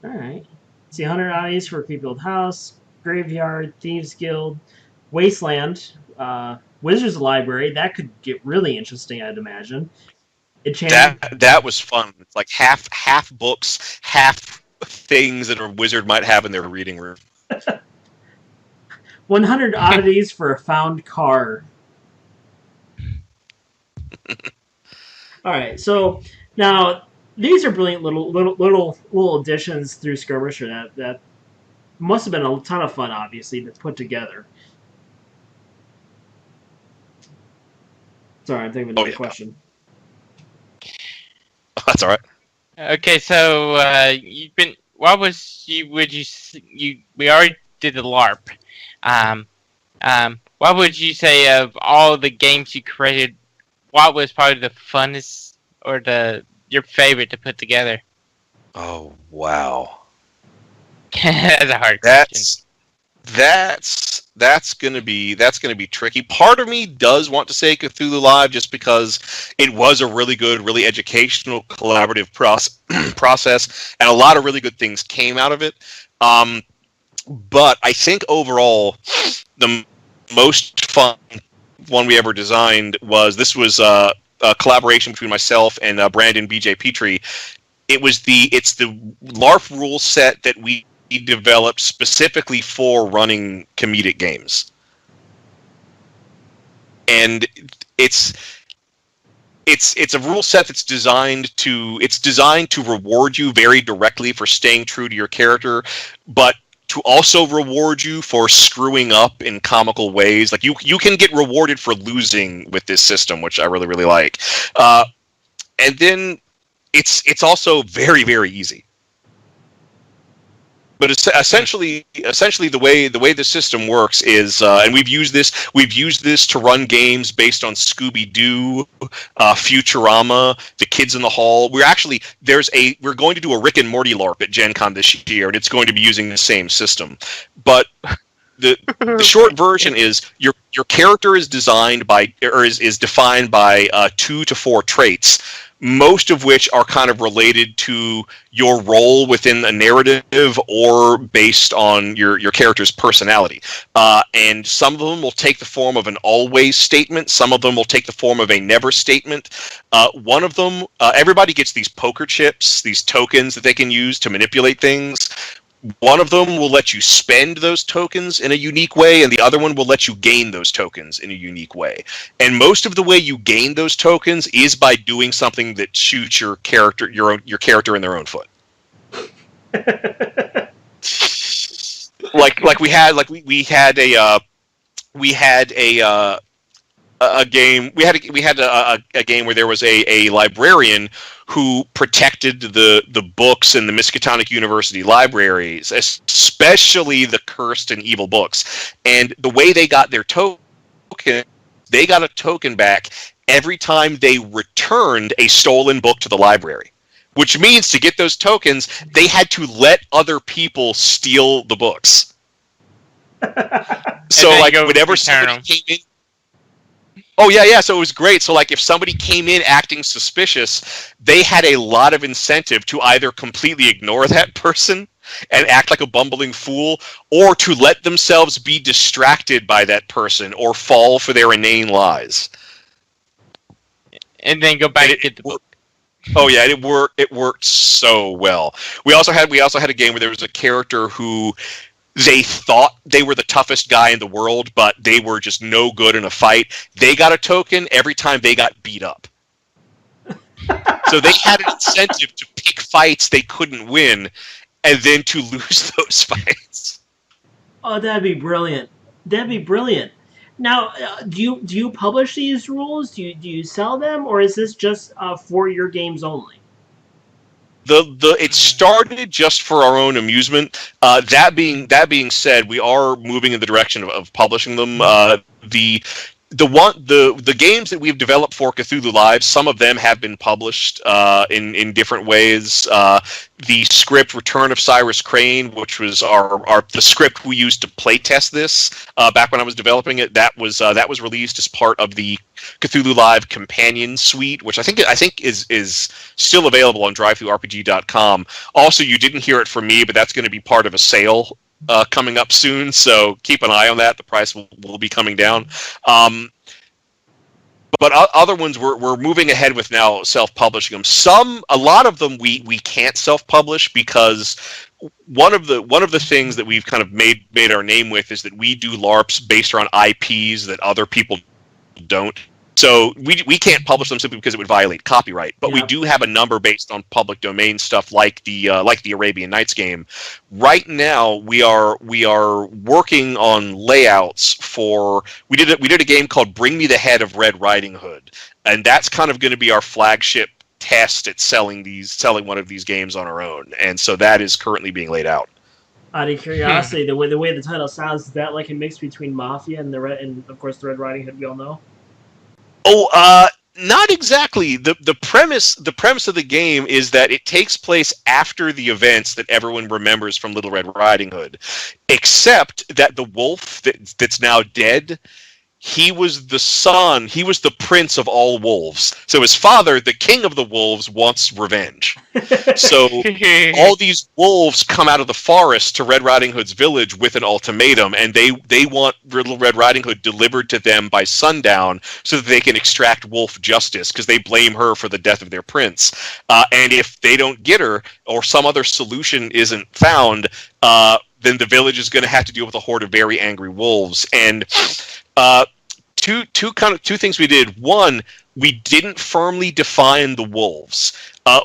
right. See, 100 oddities for a creepy old house, graveyard, Thieves Guild, Wasteland, Wizards Library. That could get really interesting, I'd imagine. That was fun. It's like half books, half things that a wizard might have in their reading room. 100 oddities for a found car. All right, so now these are brilliant little additions through Skirmisher that must have been a ton of fun, obviously, to put together. Sorry, I'm thinking of another question. That's all right. Okay, so you've been. What was you? Would you? We already did the LARP. What would you say of all the games you created? What was probably the funnest or your favorite to put together? Oh wow, that's a hard question. That's gonna be tricky. Part of me does want to say Cthulhu Live just because it was a really good, really educational, collaborative process, and a lot of really good things came out of it. But I think overall, the most fun one we ever designed was a collaboration between myself and Brandon BJ Petrie. It's the LARP rule set that we developed specifically for running comedic games, and it's a rule set that's designed to reward you very directly for staying true to your character, but to also reward you for screwing up in comical ways. Like you can get rewarded for losing with this system, which I really, really like. And then it's also very, very easy. But essentially, the way the system works is, and we've used this to run games based on Scooby-Doo, Futurama, The Kids in the Hall. We're going to do a Rick and Morty LARP at Gen Con this year, and it's going to be using the same system. But the short version is your character is defined by 2 to 4 traits, most of which are kind of related to your role within a narrative or based on your character's personality. And some of them will take the form of an always statement. Some of them will take the form of a never statement. One of them, everybody gets these poker chips, these tokens that they can use to manipulate things. One of them will let you spend those tokens in a unique way, and the other one will let you gain those tokens in a unique way. And most of the way you gain those tokens is by doing something that shoots your character in their own foot. we had a game where there was a librarian who protected the books in the Miskatonic University libraries, especially the cursed and evil books. And the way they got their token, they got a token back every time they returned a stolen book to the library. Which means to get those tokens, they had to let other people steal the books. So whenever somebody came in. Oh, yeah. So it was great. So, if somebody came in acting suspicious, they had a lot of incentive to either completely ignore that person and act like a bumbling fool, or to let themselves be distracted by that person or fall for their inane lies. And then go back and get the book. Oh, yeah, it worked so well. We also had a game where there was a character who they thought they were the toughest guy in the world, but they were just no good in a fight. They got a token every time they got beat up. So they had an incentive to pick fights they couldn't win, and then to lose those fights. Oh, that'd be brilliant. Now, do you publish these rules? Do you sell them, or is this just for your games only? It started just for our own amusement. That being said, we are moving in the direction of publishing them. The games that we've developed for Cthulhu Live, some of them have been published in different ways. The script Return of Cyrus Crane, which was the script we used to play test this back when I was developing it, that was released as part of the Cthulhu Live Companion Suite, which I think is still available on DriveThruRPG.com. Also, you didn't hear it from me, but that's going to be part of a sale coming up soon, so keep an eye on that. The price will be coming down. But other ones we're moving ahead with now, self-publishing them. A lot of them we can't self-publish because one of the things that we've kind of made our name with is that we do LARPs based around IPs that other people don't. So we can't publish them simply because it would violate copyright. But we do have a number based on public domain stuff like the Arabian Nights game. Right now we are working on layouts for. We did a game called Bring Me the Head of Red Riding Hood, and that's kind of going to be our flagship test at selling one of these games on our own. And so that is currently being laid out. Out of curiosity, the way the title sounds, is that like a mix between Mafia and of course the Red Riding Hood we all know? Oh, Not exactly. The premise of the game is that it takes place after the events that everyone remembers from Little Red Riding Hood, except that the wolf that's now dead, he was the son, he was the prince of all wolves. So his father, the king of the wolves, wants revenge. So all these wolves come out of the forest to Red Riding Hood's village with an ultimatum, and they want Little Red Riding Hood delivered to them by sundown so that they can extract wolf justice, because they blame her for the death of their prince. And if they don't get her, or some other solution isn't found, then the village is going to have to deal with a horde of very angry wolves. And two things we did. One, we didn't firmly define the wolves.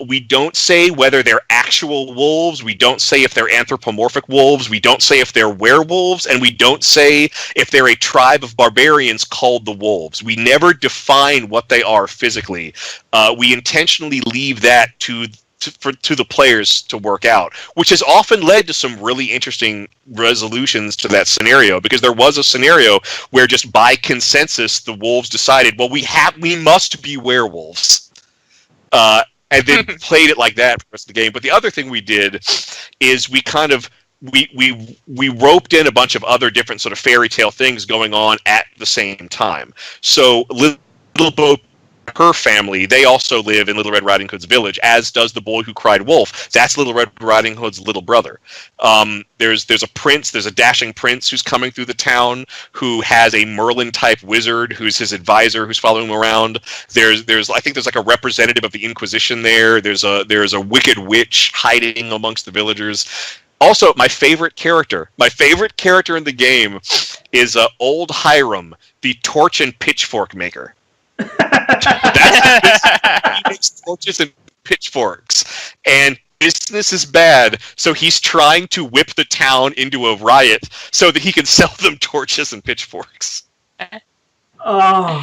We don't say whether they're actual wolves. We don't say if they're anthropomorphic wolves. We don't say if they're werewolves. And we don't say if they're a tribe of barbarians called the wolves. We never define what they are physically. We intentionally leave that to the players to work out, which has often led to some really interesting resolutions to that scenario, because there was a scenario where just by consensus the wolves decided, well, we must be werewolves, and then played it like that for the rest of the game. But the other thing we did is we roped in a bunch of other different sort of fairy tale things going on at the same time. So Little Bo, her family, they also live in Little Red Riding Hood's village, as does the boy who cried wolf. That's Little Red Riding Hood's little brother. There's a prince, there's a dashing prince who's coming through the town who has a Merlin-type wizard who's his advisor, who's following him around. There's I think there's like a representative of the Inquisition there. There's a wicked witch hiding amongst the villagers. Also, my favorite character in the game is old Hiram, the torch and pitchfork maker. He makes torches and pitchforks, and business is bad, so he's trying to whip the town into a riot so that he can sell them torches and pitchforks. Oh,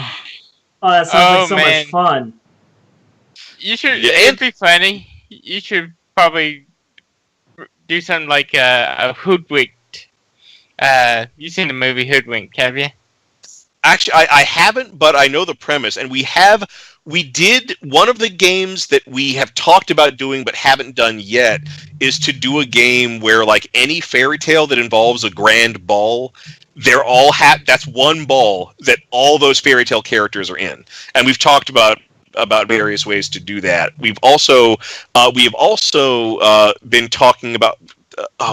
that sounds like so much fun. You should. It'd be funny. You should probably do something like a Hoodwinked. You've seen the movie Hoodwinked, have you? Actually, I haven't, but I know the premise, and we did one of the games that we have talked about doing but haven't done yet is to do a game where, like, any fairy tale that involves a grand ball, they're all that's one ball that all those fairy tale characters are in, and we've talked about various ways to do that. We have also been talking about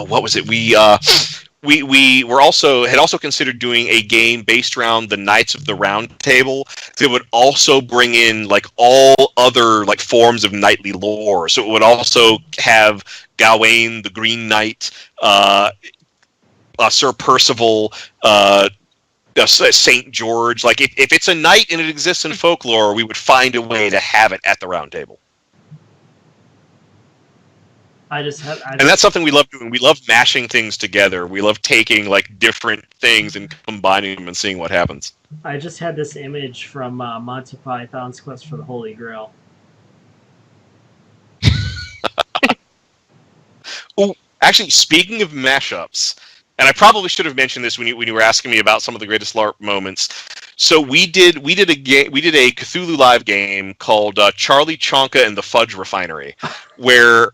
what was it? We had also considered doing a game based around the Knights of the Round Table that would also bring in like all other like forms of knightly lore. So it would also have Gawain the Green Knight, Sir Percival, Saint George. Like if it's a knight and it exists in folklore, we would find a way to have it at the Round Table. And that's something we love doing. We love mashing things together. We love taking like different things and combining them and seeing what happens. I just had this image from Monty Python's Quest for the Holy Grail. Oh, actually, speaking of mashups, and I probably should have mentioned this when you were asking me about some of the greatest LARP moments. So we did a Cthulhu Live game called Charlie Chonka and the Fudge Refinery, where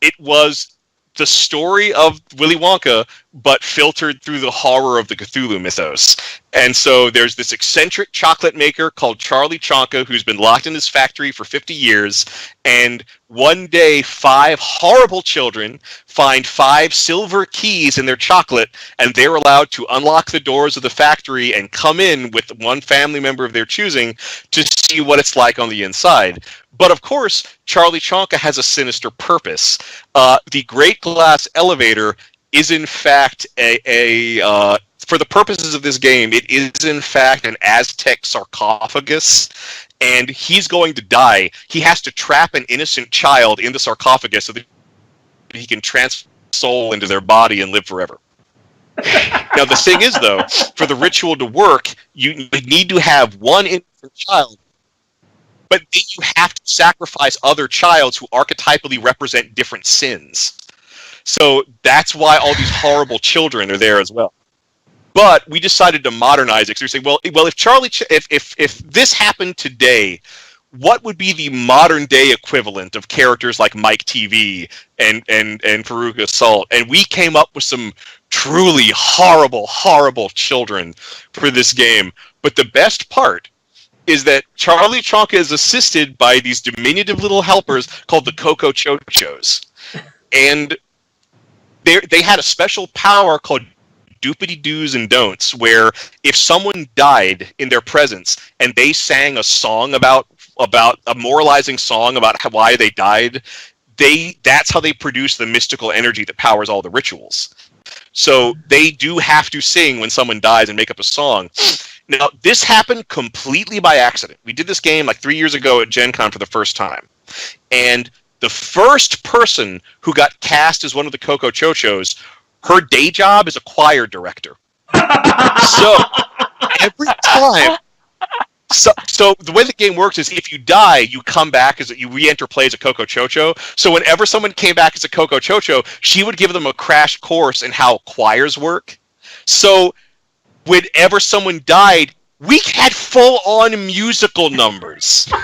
it was the story of Willy Wonka, but filtered through the horror of the Cthulhu mythos. And so there's this eccentric chocolate maker called Charlie Chonka who's been locked in his factory for 50 years. And one day, 5 horrible children find 5 silver keys in their chocolate, and they're allowed to unlock the doors of the factory and come in with one family member of their choosing to see what it's like on the inside. But of course, Charlie Chonka has a sinister purpose. The Great Glass Elevator is in fact for the purposes of this game, it is in fact an Aztec sarcophagus, and he's going to die. He has to trap an innocent child in the sarcophagus so that he can transfer soul into their body and live forever. Now the thing is, though, for the ritual to work, you need to have one innocent child, but then you have to sacrifice other childs who archetypally represent different sins. So that's why all these horrible children are there as well. But we decided to modernize it. So we say, well, if this happened today, what would be the modern day equivalent of characters like Mike TV and Veruca Salt? And we came up with some truly horrible, horrible children for this game. But the best part is that Charlie Chonka is assisted by these diminutive little helpers called the Coco Chochos. And they had a special power called doopity do's and don'ts, where if someone died in their presence and they sang a song about a moralizing song about why they died, that's how they produce the mystical energy that powers all the rituals. So they do have to sing when someone dies and make up a song. Now, this happened completely by accident. We did this game like 3 years ago at Gen Con for the first time. And the first person who got cast as one of the Coco Chochos, her day job is a choir director. So every time, so the way the game works is if you die, you come back you re-enter play as a Coco Chocho. So whenever someone came back as a Coco Chocho, she would give them a crash course in how choirs work. So whenever someone died, we had full-on musical numbers. It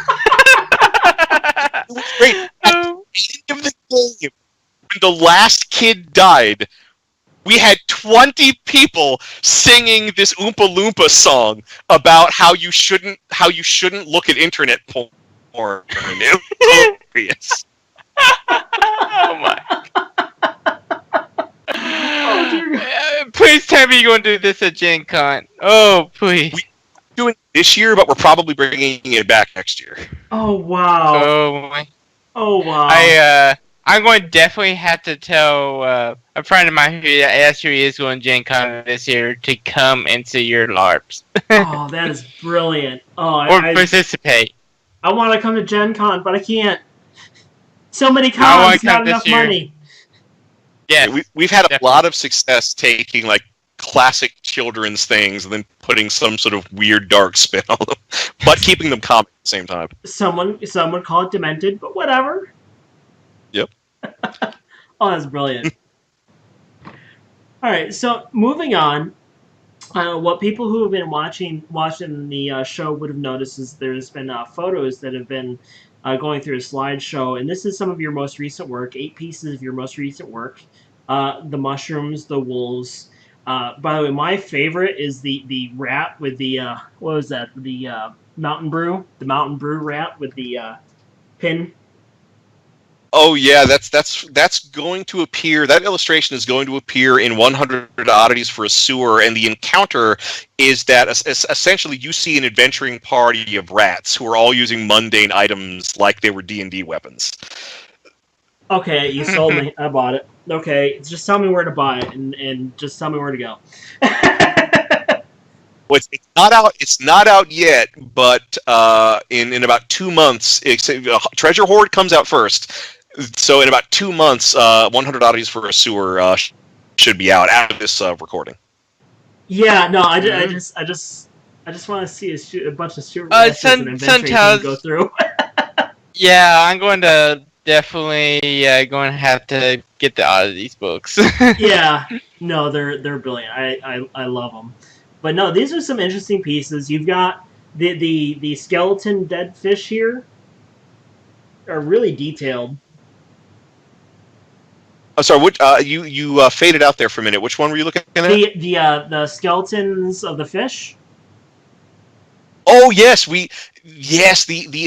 was great. At the end of the game, when the last kid died, we had 20 people singing this Oompa Loompa song about how you shouldn't look at internet porn. It was hilarious. Oh my! Oh, dear God. Please tell me you're going to do this at Gen Con. Oh, please. We're doing it this year, but we're probably bringing it back next year. Oh wow! Oh my! Oh wow! I'm going to definitely have to tell a friend of mine who actually is going to Gen Con this year to come and see your LARPs. Oh, that is brilliant! Oh, or participate. I want to come to Gen Con, but I can't. So many cons, not enough money. Yeah, we've had a lot of success taking like classic children's things and then putting some sort of weird dark spin on them, but keeping them comic at the same time. Some would call it demented, but whatever. Yep. Oh, that's brilliant. All right, so moving on. What people who have been watching the show would have noticed is there's been photos that have been going through a slideshow, and this is some of your most recent work, 8 pieces of your most recent work. The mushrooms, the wolves. By the way, my favorite is the rat with the what was that? The mountain brew rat with the pin. Oh yeah, that's going to appear. That illustration is going to appear in 100 Oddities for a Sewer, and the encounter is that essentially you see an adventuring party of rats who are all using mundane items like they were D&D weapons. Okay, you sold me. I bought it. Okay, just tell me where to buy it, and just tell me where to go. Well, it's not out. It's not out yet, but in about 2 months, Treasure Hoard comes out first. So in about 2 months, 100 Oddities for a Sewer should be out after this recording. Yeah, no, I just want to see a bunch of sewer rats and adventures go through. Yeah, I'm going to definitely going to have to get the Oddities books. Yeah, no, they're brilliant. I love them. But no, these are some interesting pieces. You've got the skeleton dead fish here are really detailed. I'm sorry. What you faded out there for a minute. Which one were you looking at? The skeletons of the fish. Oh yes, the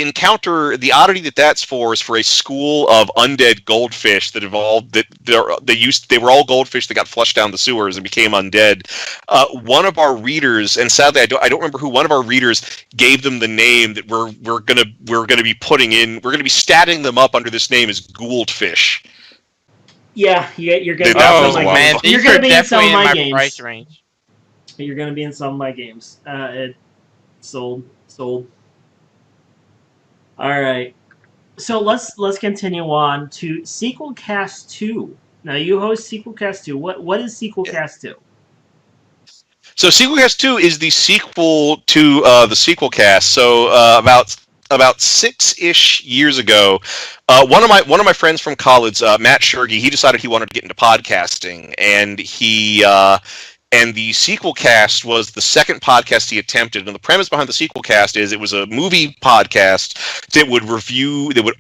encounter, the oddity that's for is for a school of undead goldfish that evolved. They were all goldfish that got flushed down the sewers and became undead. One of our readers, and sadly I don't remember who. One of our readers gave them the name that we're gonna be putting in. We're gonna be statting them up under this name as Gouldfish. Yeah, you're gonna. You're gonna be in some of my games. Price range. You're gonna be in some of my games. Sold. All right. So let's continue on to Sequel Cast 2. Now you host Sequel Cast 2. What is Sequel Cast 2? So Sequel Cast 2 is the sequel to the Sequel Cast. So about 6-ish years ago, one of my friends from college, Matt Shergy, he decided he wanted to get into podcasting, and he And the sequel cast was the second podcast he attempted. And the premise behind the sequel cast is it was a movie podcast that would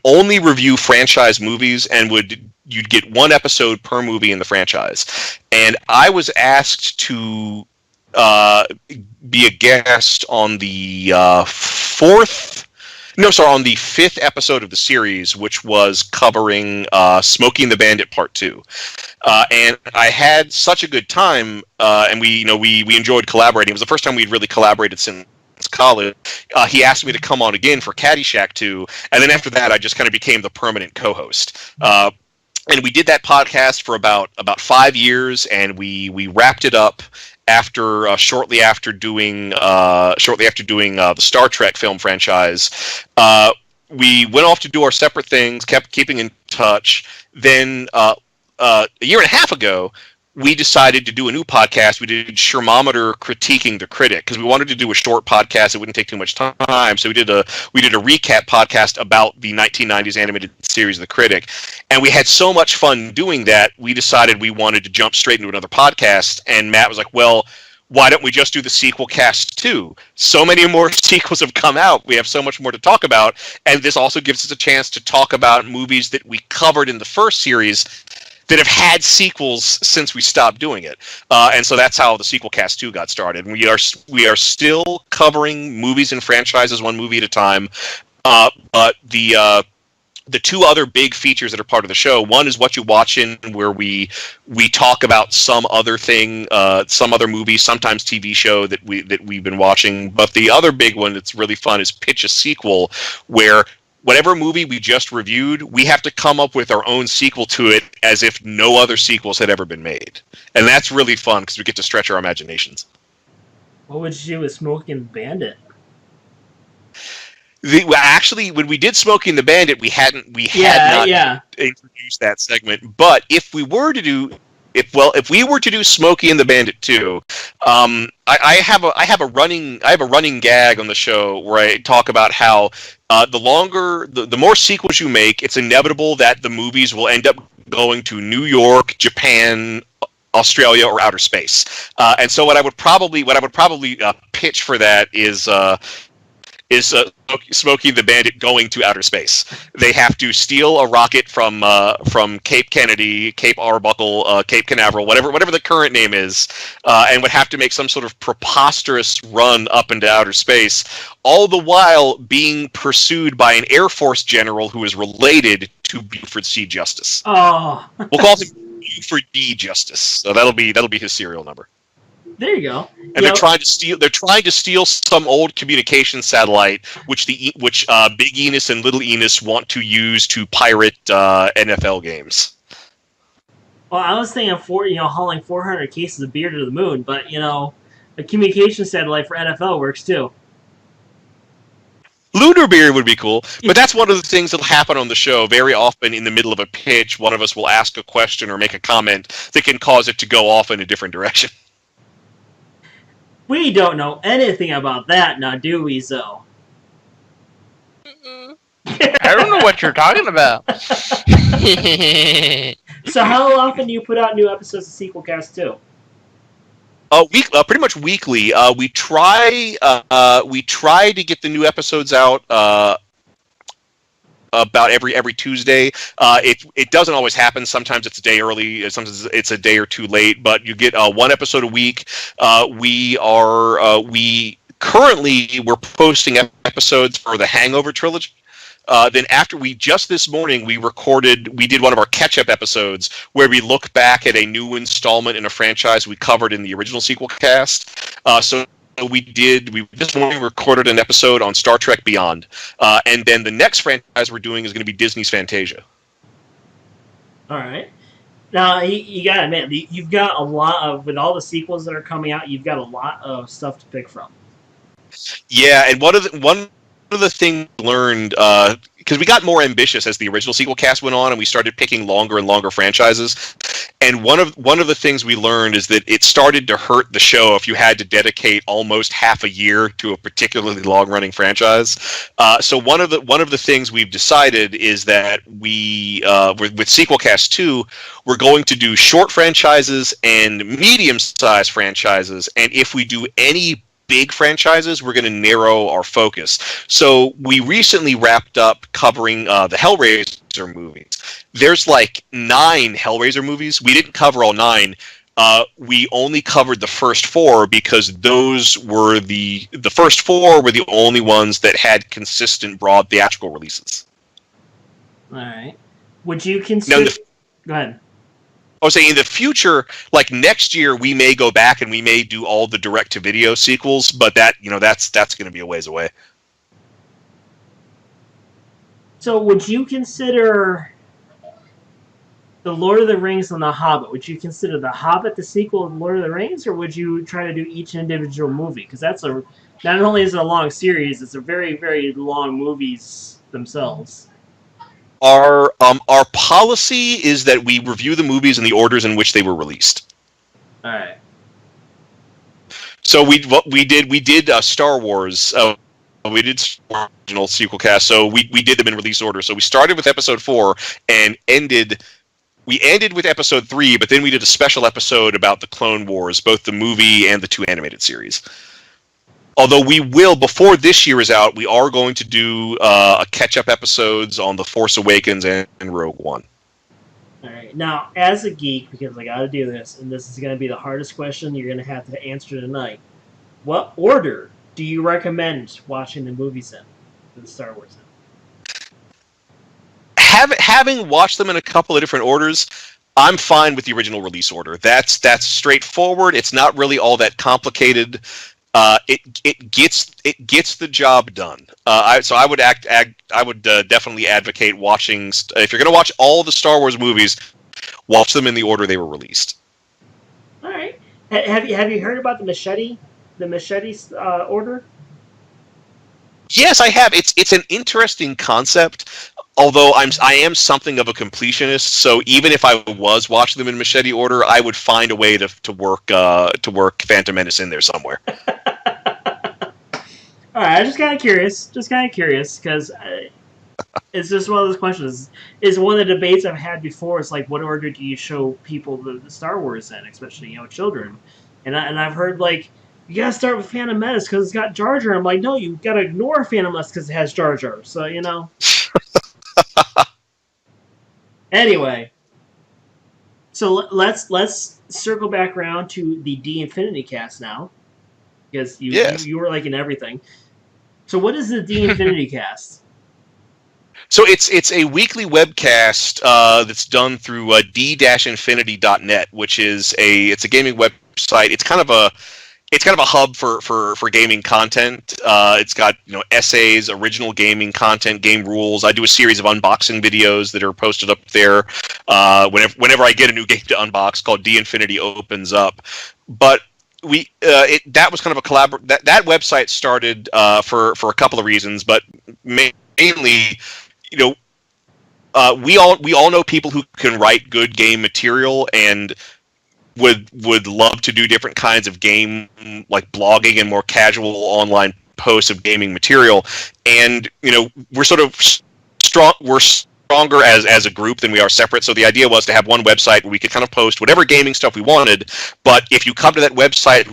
only review franchise movies, and you'd get one episode per movie in the franchise. And I was asked to be a guest on the on the fifth episode of the series, which was covering Smokey and the Bandit Part 2. And I had such a good time, and we enjoyed collaborating. It was the first time we'd really collaborated since college. He asked me to come on again for Caddyshack 2, and then after that, I just kind of became the permanent co-host. And we did that podcast for about 5 years, and we wrapped it up shortly after doing the Star Trek film franchise. We went off to do our separate things, kept keeping in touch. Then a year and a half ago, we decided to do a new podcast. We did Shermometer Critiquing the Critic, because we wanted to do a short podcast. It wouldn't take too much time. So we did a recap podcast about the 1990s animated series The Critic. And we had so much fun doing that, we decided we wanted to jump straight into another podcast. And Matt was like, well, why don't we just do the sequel cast too? So many more sequels have come out. We have so much more to talk about. And this also gives us a chance to talk about movies that we covered in the first series that have had sequels since we stopped doing it. And so that's how the sequel cast 2 got started. We are still covering movies and franchises one movie at a time. But the two other big features that are part of the show, one is What You Watchin', where we talk about some other thing, some other movie, sometimes TV show that we've been watching. But the other big one that's really fun is Pitch a Sequel, where whatever movie we just reviewed, we have to come up with our own sequel to it as if no other sequels had ever been made. And that's really fun because we get to stretch our imaginations. What would you do with Smokey and the Bandit? Actually, when we did Smokey and the Bandit, we had not introduced that segment. But if we were to do Smokey and the Bandit 2, I have a running gag on the show where I talk about how the more sequels you make, it's inevitable that the movies will end up going to New York, Japan, Australia, or outer space. And so what I would probably pitch for that is Smokey the Bandit going to outer space. They have to steal a rocket from Cape Kennedy, Cape Arbuckle, Cape Canaveral, whatever the current name is, and would have to make some sort of preposterous run up into outer space, all the while being pursued by an Air Force general who is related to Buford C. Justice. Oh, we'll call him Buford D. Justice. So that'll be his serial number. There you go. And they're trying to steal some old communication satellite, which Big Enos and Little Enos want to use to pirate NFL games. Well, I was thinking hauling 400 cases of beer to the moon, but a communication satellite for NFL works too. Lunar beer would be cool, but that's one of the things that'll happen on the show. Very often in the middle of a pitch, one of us will ask a question or make a comment that can cause it to go off in a different direction. We don't know anything about that now, do we, Zoe? I don't know what you're talking about. So how often do you put out new episodes of Sequel Cast 2? Pretty much weekly. We try to get the new episodes out about every Tuesday. It doesn't always happen. Sometimes it's a day early. Sometimes it's a day or two late. But you get one episode a week. We're posting episodes for the Hangover trilogy. Then just this morning we did one of our catch-up episodes where we look back at a new installment in a franchise we covered in the original sequel cast. So we this morning recorded an episode on Star Trek Beyond. And then the next franchise we're doing is going to be Disney's Fantasia. All right. Now, you got to admit, you've got a lot of, with all the sequels that are coming out, you've got a lot of stuff to pick from. Yeah, and one of the things I learned because we got more ambitious as the original sequel cast went on, and we started picking longer and longer franchises. And one of the things we learned is that it started to hurt the show if you had to dedicate almost half a year to a particularly long running franchise. So one of the things we've decided is that with sequel cast 2, we're going to do short franchises and medium sized franchises, and if we do any big franchises, we're going to narrow our focus. So we recently wrapped up covering the Hellraiser movies. There's like 9 Hellraiser movies. We didn't cover all 9. We only covered the first 4 because those were the first 4 were the only ones that had consistent broad theatrical releases. All right. Would you consider? Go ahead. I was saying in the future, like next year, we may go back and we may do all the direct-to-video sequels, but that's going to be a ways away. So, would you consider the Lord of the Rings and the Hobbit? Would you consider the Hobbit the sequel of Lord of the Rings, or would you try to do each individual movie? Because not only is it a long series, it's a very, very long movies themselves. Our policy is that we review the movies in the orders in which they were released. All right. So we did Star Wars. We did Star Wars original sequel cast. So we did them in release order. So we started with Episode 4 and ended with Episode 3. But then we did a special episode about the Clone Wars, both the movie and the 2 animated series. Although we will, before this year is out, we are going to do a catch-up episodes on The Force Awakens and Rogue One. All right. Now, as a geek, because I got to do this, and this is going to be the hardest question you're going to have to answer tonight, what order do you recommend watching the movies in, the Star Wars in? Having watched them in a couple of different orders, I'm fine with the original release order. That's straightforward. It's not really all that complicated. It gets the job done. So I would definitely advocate watching. If you're going to watch all the Star Wars movies, watch them in the order they were released. All right. Have you heard about the machete order? Yes, I have. It's an interesting concept. Although I am something of a completionist, so even if I was watching them in machete order, I would find a way to work Phantom Menace in there somewhere. All right, I'm just kind of curious, because it's just one of those questions. It's one of the debates I've had before. It's like, what order do you show people the Star Wars in, especially children? And I've heard like, you gotta start with Phantom Menace because it's got Jar Jar. I'm like, no, you gotta ignore Phantom Menace because it has Jar Jar. So Anyway, so let's circle back around to the D Infinity cast now, because you were like in everything. So what is the D Infinity cast? So it's a weekly webcast that's done through d-infinity.net, which is a gaming website. It's kind of a hub for gaming content. It's got essays, original gaming content, game rules. I do a series of unboxing videos that are posted up there whenever I get a new game to unbox, called D Infinity Opens Up. But that was kind of a that website started for a couple of reasons, but mainly we all know people who can write good game material and would love to do different kinds of game, like blogging and more casual online posts of gaming material. And we're sort of stronger as a group than we are separate. So the idea was to have one website where we could kind of post whatever gaming stuff we wanted. But if you come to that website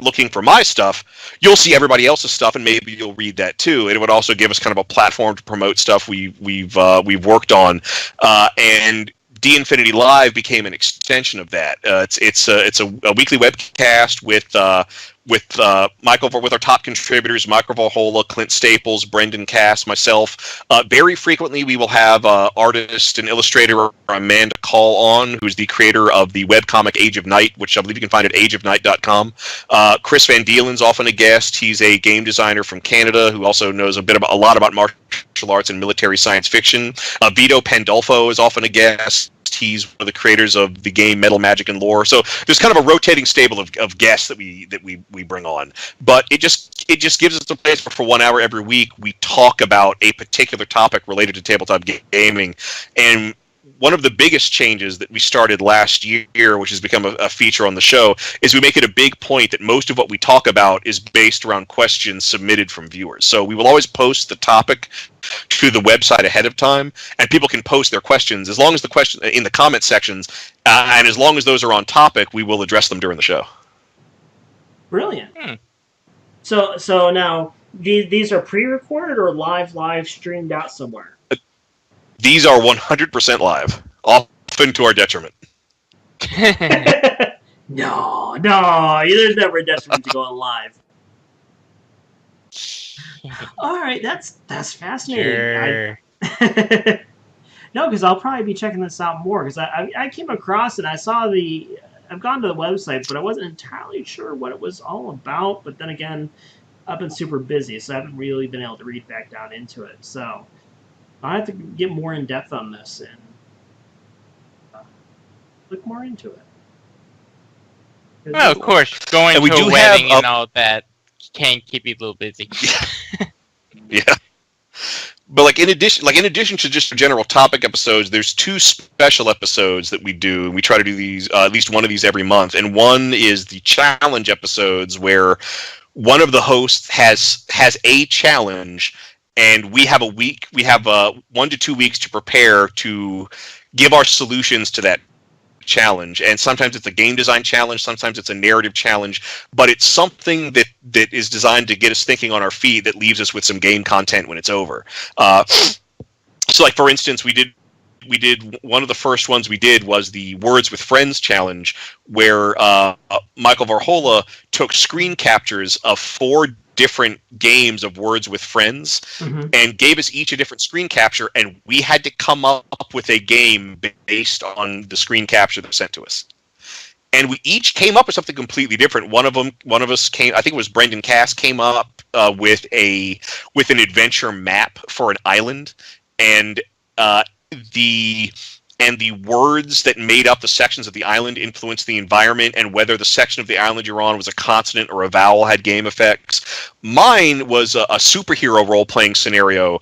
looking for my stuff, you'll see everybody else's stuff, and maybe you'll read that too. And it would also give us kind of a platform to promote stuff we've worked on, and D Infinity Live became an extension of that. It's a weekly webcast with our top contributors, Michael Valhalla, Clint Staples, Brendan Cass, myself. Very frequently, we will have artist and illustrator Amanda Call on, who's the creator of the webcomic Age of Night, which I believe you can find at ageofnight.com. Chris Van Dielen's often a guest. He's a game designer from Canada who also knows a lot about martial arts and military science fiction. Vito Pandolfo is often a guest. He's one of the creators of the game Metal Magic and Lore. So there's kind of a rotating stable of guests that we bring on. But it just gives us a place where for 1 hour every week we talk about a particular topic related to tabletop gaming. And one of the biggest changes that we started last year, which has become a feature on the show, is we make it a big point that most of what we talk about is based around questions submitted from viewers. So we will always post the topic to the website ahead of time, and people can post their questions as long as the question in the comment sections, and as long as those are on topic, we will address them during the show. Brilliant. So now these are pre-recorded or live streamed out somewhere? These are 100% live, often to our detriment. No, there's never a detriment to going live. All right, that's fascinating. Sure. No, because I'll probably be checking this out more, because I came across it. I saw I've gone to the website, but I wasn't entirely sure what it was all about. But then again, I've been super busy, so I haven't really been able to read back down into it. So I have to get more in depth on this and look more into it. Well, of course, going to a wedding and all that can keep you a little busy. Yeah. But like in addition to just general topic episodes, there's 2 special episodes that we do. We try to do these at least one of these every month, and one is the challenge episodes where one of the hosts has a challenge, and we have 1 to 2 weeks to prepare to give our solutions to that challenge. And sometimes it's a game design challenge, sometimes it's a narrative challenge, but it's something that is designed to get us thinking on our feet, that leaves us with some game content when it's over. So like for instance, we did one of the first ones we did was the Words with Friends challenge, where Michael Varhola took screen captures of 4 different games of Words with Friends, and gave us each a different screen capture, and we had to come up with a game based on the screen capture that was sent to us. And we each came up with something completely different. One of us came, I think it was Brendan Cass, came up with an adventure map for an island, and the words that made up the sections of the island influenced the environment, and whether the section of the island you're on was a consonant or a vowel had game effects. Mine was a superhero role-playing scenario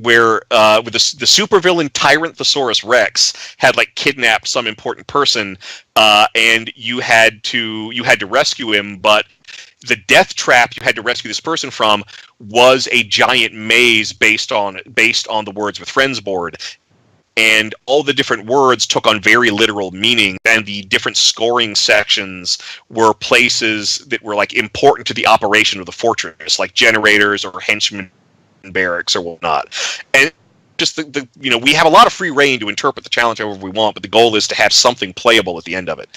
where with the supervillain Tyrant Thesaurus Rex had like kidnapped some important person, and you had to rescue him, but the death trap you had to rescue this person from was a giant maze based on the Words with Friends board. And all the different words took on very literal meaning, and the different scoring sections were places that were like important to the operation of the fortress, like generators or henchmen barracks or whatnot. And just we have a lot of free reign to interpret the challenge however we want, but the goal is to have something playable at the end of it.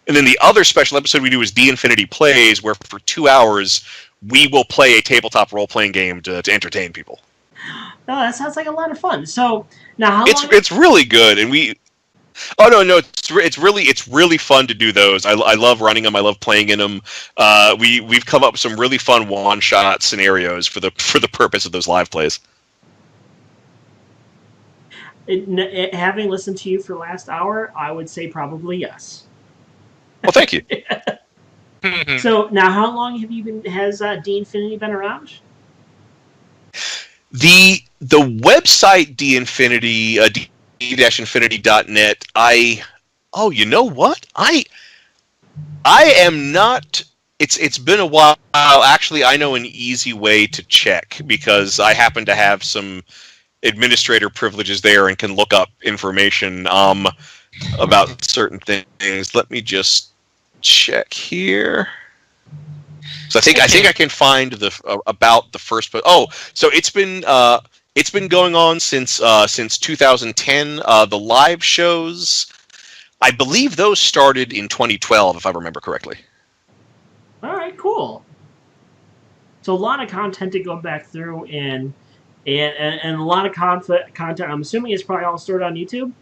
And then the other special episode we do is D Infinity Plays, where for 2 hours we will play a tabletop role-playing game to entertain people. Oh, that sounds like a lot of fun. So now, how long? It's really good, and it's really fun to do those. I love running them. I love playing in them. We've come up with some really fun one-shot scenarios for the purpose of those live plays. Having listened to you for the last hour, I would say probably yes. Well, thank you. So now, how long has D Infinity been around? The website D-Infinity, d-infinity.net. You know what? I am not. It's been a while. Actually, I know an easy way to check, because I happen to have some administrator privileges there and can look up information about certain things. Let me just check here. So I think I can find about the first. So it's been going on since 2010. The live shows, I believe those started in 2012, if I remember correctly. All right, cool. So a lot of content to go back through, and a lot of content. I'm assuming it's probably all stored on YouTube.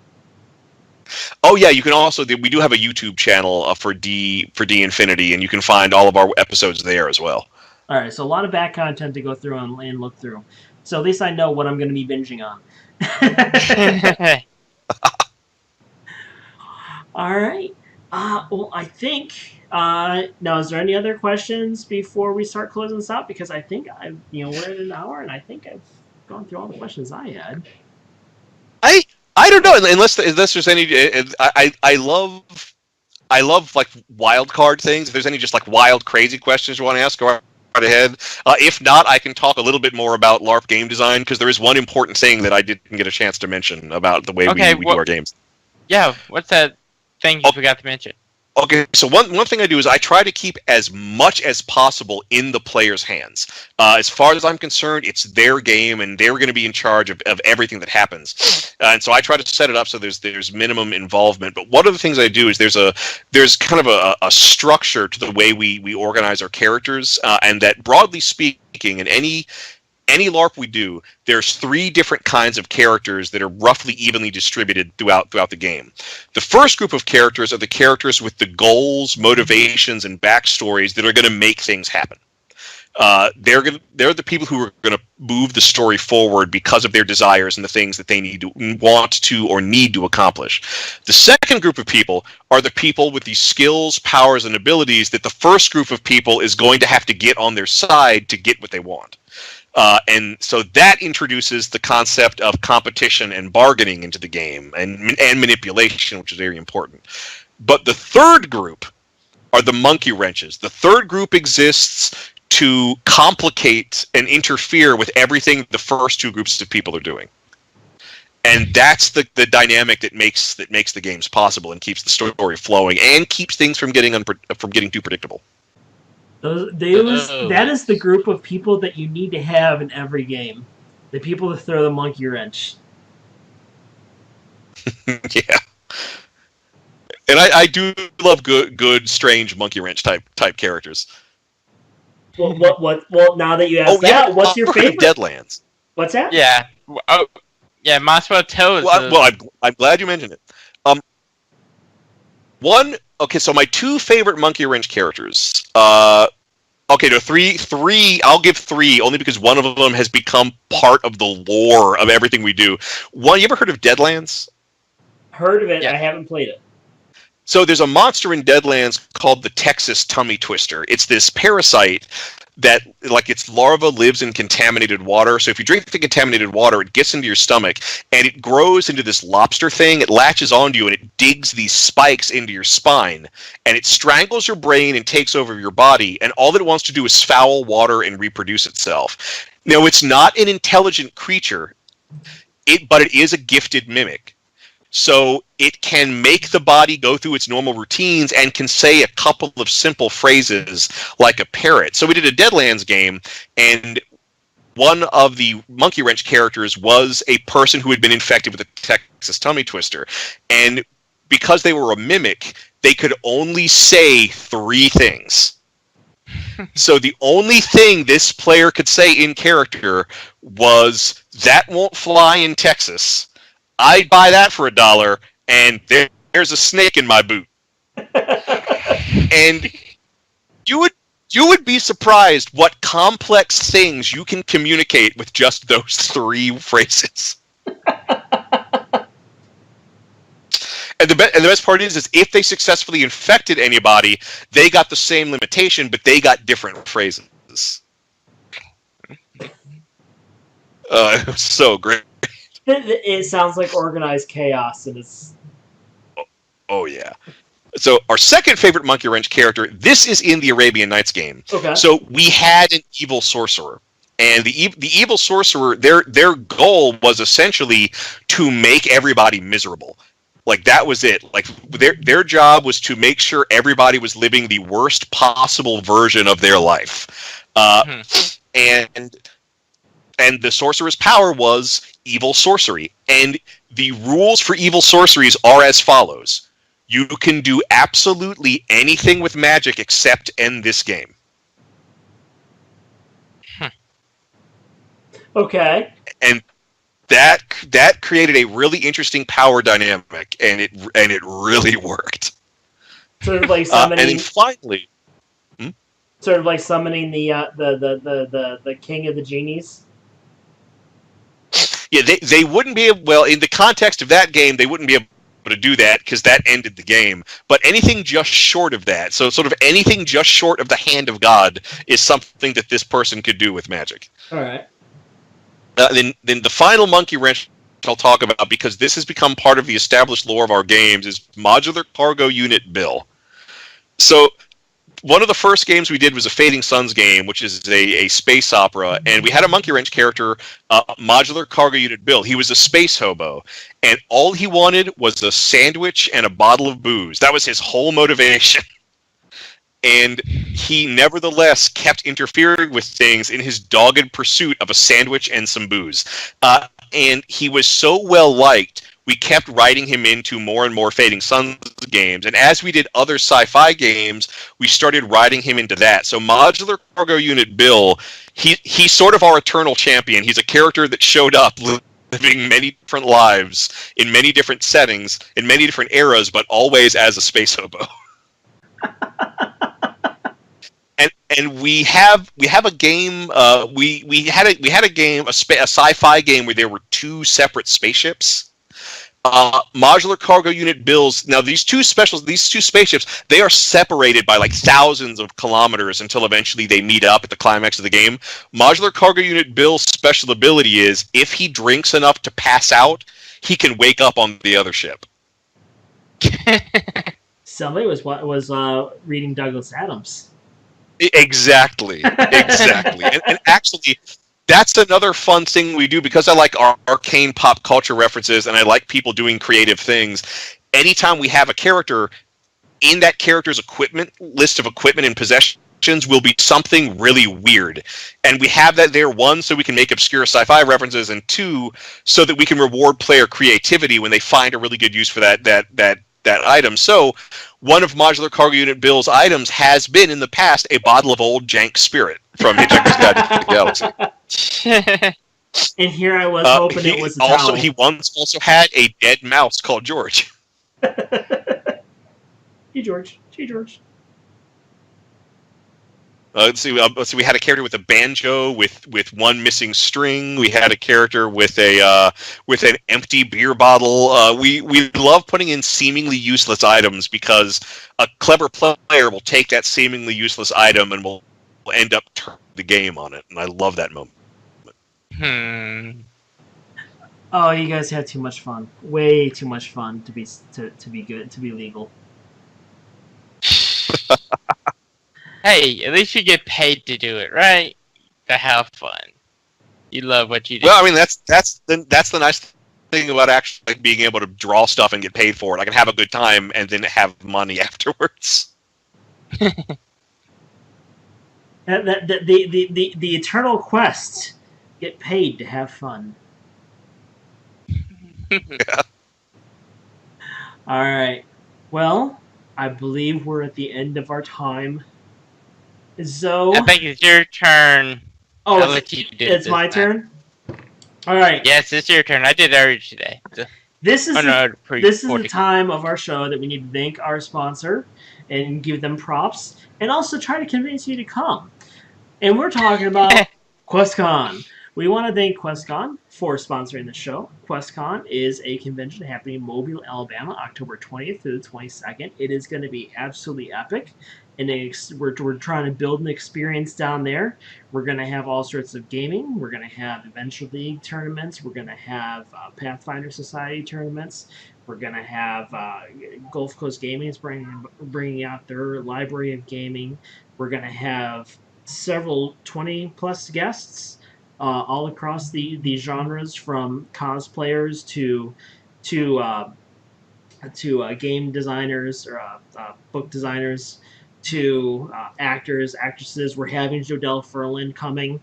Oh yeah, you can also. We do have a YouTube channel for D Infinity, and you can find all of our episodes there as well. All right, so a lot of back content to go through and look through. So at least I know what I'm going to be binging on. All right. Well, I think. Now, is there any other questions before we start closing this out? Because I think we're at an hour, and I think I've gone through all the questions I had. I don't know unless there's any. I love like wild card things. If there's any just like wild crazy questions you want to ask, go right ahead. If not, I can talk a little bit more about LARP game design because there is one important thing that I didn't get a chance to mention about the way we do our games. Yeah, what's that thing you forgot to mention? Okay, so one thing I do is I try to keep as much as possible in the player's hands. As far as I'm concerned, it's their game, and they're going to be in charge of everything that happens. And so I try to set it up so there's minimum involvement. But one of the things I do is there's kind of a structure to the way we organize our characters, and that broadly speaking, in any LARP we do, there's 3 different kinds of characters that are roughly evenly distributed throughout the game. The first group of characters are the characters with the goals, motivations, and backstories that are going to make things happen. They're the people who are going to move the story forward because of their desires and the things that they want to or need to accomplish. The second group of people are the people with these skills, powers, and abilities that the first group of people is going to have to get on their side to get what they want. And so that introduces the concept of competition and bargaining into the game and manipulation, which is very important. But the third group are the monkey wrenches. The third group exists to complicate and interfere with everything the first 2 groups of people are doing. And that's the dynamic that makes the games possible and keeps the story flowing and keeps things from getting too predictable. That is the group of people that you need to have in every game. The people that throw the monkey wrench. Yeah. And I do love good, strange monkey wrench type characters. Well, now that you asked what's your favorite? Deadlands. What's that? Yeah. Oh, yeah, might as well tell us. Well, I'm glad you mentioned it. Okay, so my 2 favorite monkey wrench characters. Okay, no, three. I'll give 3 only because one of them has become part of the lore of everything we do. One, you ever heard of Deadlands? Heard of it. Yeah. I haven't played it. So there's a monster in Deadlands called the Texas Tummy Twister. It's this parasite that, like, its larva lives in contaminated water. So if you drink the contaminated water, it gets into your stomach, and it grows into this lobster thing. It latches onto you, and it digs these spikes into your spine, and it strangles your brain and takes over your body, and all that it wants to do is foul water and reproduce itself. Now, it's not an intelligent creature, but it is a gifted mimic. So it can make the body go through its normal routines and can say a couple of simple phrases like a parrot. So we did a Deadlands game, and one of the monkey wrench characters was a person who had been infected with a Texas tummy twister. And because they were a mimic, they could only say 3 things. So the only thing this player could say in character was, "That won't fly in Texas. I'd buy that for $1, and there's a snake in my boot." And you would be surprised what complex things you can communicate with just those 3 phrases. And the best part is if they successfully infected anybody, they got the same limitation, but they got different phrases. It was so great. It sounds like organized chaos, and it's... Oh, yeah. So our second favorite monkey wrench character, this is in the Arabian Nights game. Okay. So we had an evil sorcerer. And the evil sorcerer, their goal was essentially to make everybody miserable. Like, that was it. Like, their job was to make sure everybody was living the worst possible version of their life. And the sorcerer's power was evil sorcery. And the rules for evil sorceries are as follows. You can do absolutely anything with magic except end this game. Okay. And that created a really interesting power dynamic, and it really worked. Sort of like summoning. And then finally, sort of like summoning the king of the genies. Yeah, they wouldn't be able, well, in the context of that game, they wouldn't be able to do that because that ended the game. But anything just short of that, so sort of anything just short of the hand of God, is something that this person could do with magic. All right. Then the final monkey wrench I'll talk about, because this has become part of the established lore of our games, is modular cargo unit Bill. So one of the first games we did was a Fading Suns game, which is a space opera, and we had a monkey wrench character, modular cargo unit Bill. He was a space hobo, and all he wanted was a sandwich and a bottle of booze. That was his whole motivation. And he nevertheless kept interfering with things in his dogged pursuit of a sandwich and some booze. And he was so well liked, we kept writing him into more and more Fading Suns games. And as we did other sci-fi games, we started writing him into that. So Modular Cargo Unit Bill, he's sort of our eternal champion. He's a character that showed up living many different lives in many different settings, in many different eras, but always as a space hobo. And we have a game. We had a game, a sci-fi game where there were two separate spaceships. Modular Cargo Unit Bills. Now these two spaceships, they are separated by like thousands of kilometers until eventually they meet up at the climax of the game. Modular Cargo Unit Bill's special ability is if he drinks enough to pass out, he can wake up on the other ship. Somebody was reading Douglas Adams. Exactly. And actually, that's another fun thing we do, because I like arcane pop culture references and I like people doing creative things. Anytime we have a character, in that character's list of equipment and possessions will be something really weird. And we have that there, one, so we can make obscure sci-fi references, and two, so that we can reward player creativity when they find a really good use for that item. So one of Modular Cargo Unit Bill's items has been in the past a bottle of old jank spirit from Hitchhiker's Guide to the Galaxy. And here I was hoping it was a towel. He once also had a dead mouse called George. Hey George. Hey George. Let's see. We had a character with a banjo with one missing string. We had a character with an empty beer bottle. We love putting in seemingly useless items, because a clever player will take that seemingly useless item and will end up turning the game on it. And I love that moment. Oh, you guys had too much fun. Way too much fun to be good, to be legal. Hey, at least you get paid to do it, right? To have fun. You love what you do. Well, I mean, that's the nice thing about actually being able to draw stuff and get paid for it. I can have a good time and then have money afterwards. The eternal quest: get paid to have fun. Yeah. All right. Well, I believe we're at the end of our time. Zoe, I think it's your turn. oh, I'll let you do it it's this my time. turn. All right. Yes, it's your turn. I did it already today. This is This is the time of our show that we need to thank our sponsor and give them props, and also try to convince you to come. And we're talking about QuestCon. We want to thank QuestCon for sponsoring the show. QuestCon is a convention happening in Mobile, Alabama, October 20th through the 22nd. It is going to be absolutely epic. And we're trying to build an experience down there. We're going to have all sorts of gaming. We're going to have Adventure League tournaments. We're going to have Pathfinder Society tournaments. We're going to have Gulf Coast Gaming is bringing out their library of gaming. We're going to have several 20-plus guests all across the genres, from cosplayers to game designers or book designers, to actors, actresses. We're having Jodelle Ferland coming.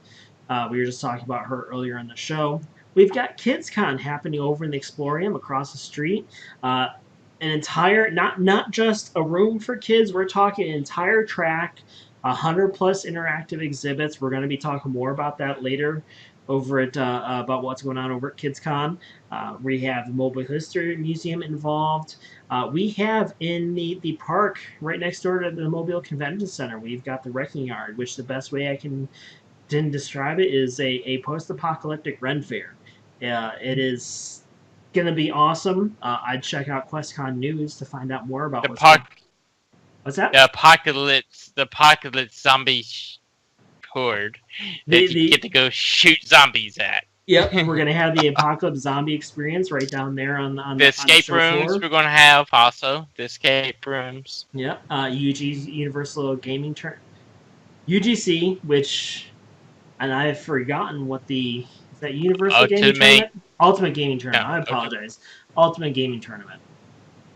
We were just talking about her earlier in the show. We've got KidsCon happening over in the Explorium across the street. An entire, not just a room for kids, we're talking an entire track, 100-plus interactive exhibits. We're going to be talking more about that later over at about what's going on over at KidsCon. We have the Mobile History Museum involved. We have in the park right next door to the Mobile Convention Center, we've got the Wrecking Yard, which the best way I can describe it is a post-apocalyptic Ren Fair. Yeah, it is gonna be awesome. I'd check out QuestCon News to find out more about The what's going. park, What's that? the apocalypse zombie horde The that you the get to go shoot zombies at. Yep, we're gonna have the apocalypse zombie experience right down there on The the escape show rooms floor. we're going to have also. The escape rooms. Yep, UG Universal Gaming UGC, which, and I've forgotten what the is that Universal Gaming Ultimate. Tournament, Ultimate Gaming Tournament. No, I ultimate. apologize, Ultimate Gaming Tournament.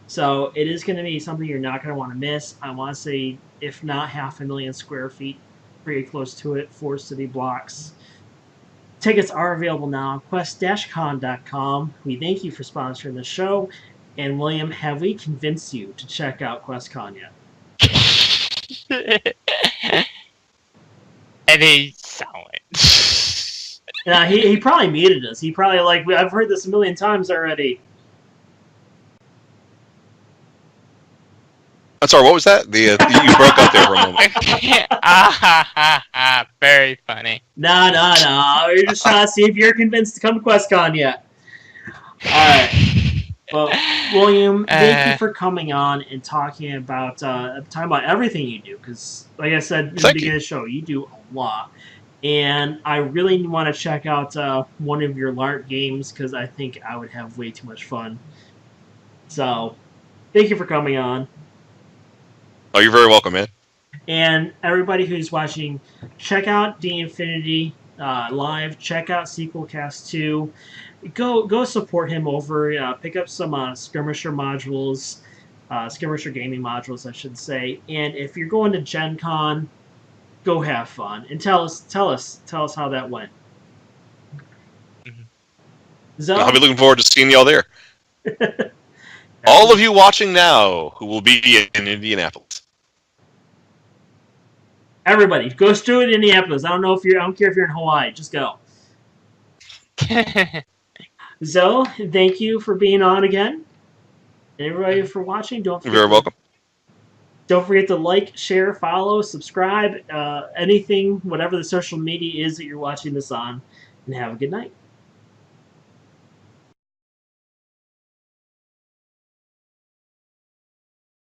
So it is going to be something you're not going to want to miss. I want to say, if not 500,000 square feet, pretty close to it, 4 city blocks. Tickets are available now on quest-con.com. We thank you for sponsoring the show. And William, have we convinced you to check out QuestCon yet? And he's silent. Yeah, he probably muted us. He probably I've heard this a million times already. I'm sorry, what was that? You broke up there for a moment. Very funny. No. We're just trying to see if you're convinced to come to QuestCon yet. Alright. Well, William, thank you for coming on and talking about everything you do. Because, like I said in the beginning of the show, you do a lot. And I really want to check out one of your LARP games because I think I would have way too much fun. So, thank you for coming on. Oh, you're very welcome, man. And everybody who's watching, check out D Infinity live. Check out Sequelcast 2. Go support him over. Pick up some Skirmisher modules, Skirmisher gaming modules, I should say. And if you're going to Gen Con, go have fun and tell us how that went. So, I'll be looking forward to seeing y'all there. All of you watching now who will be in Indianapolis. Everybody, go to Indianapolis. I don't care if you're in Hawaii. Just go. So, thank you for being on again. And everybody for watching. You're very welcome. Don't forget to like, share, follow, subscribe, anything, whatever the social media is that you're watching this on. And have a good night.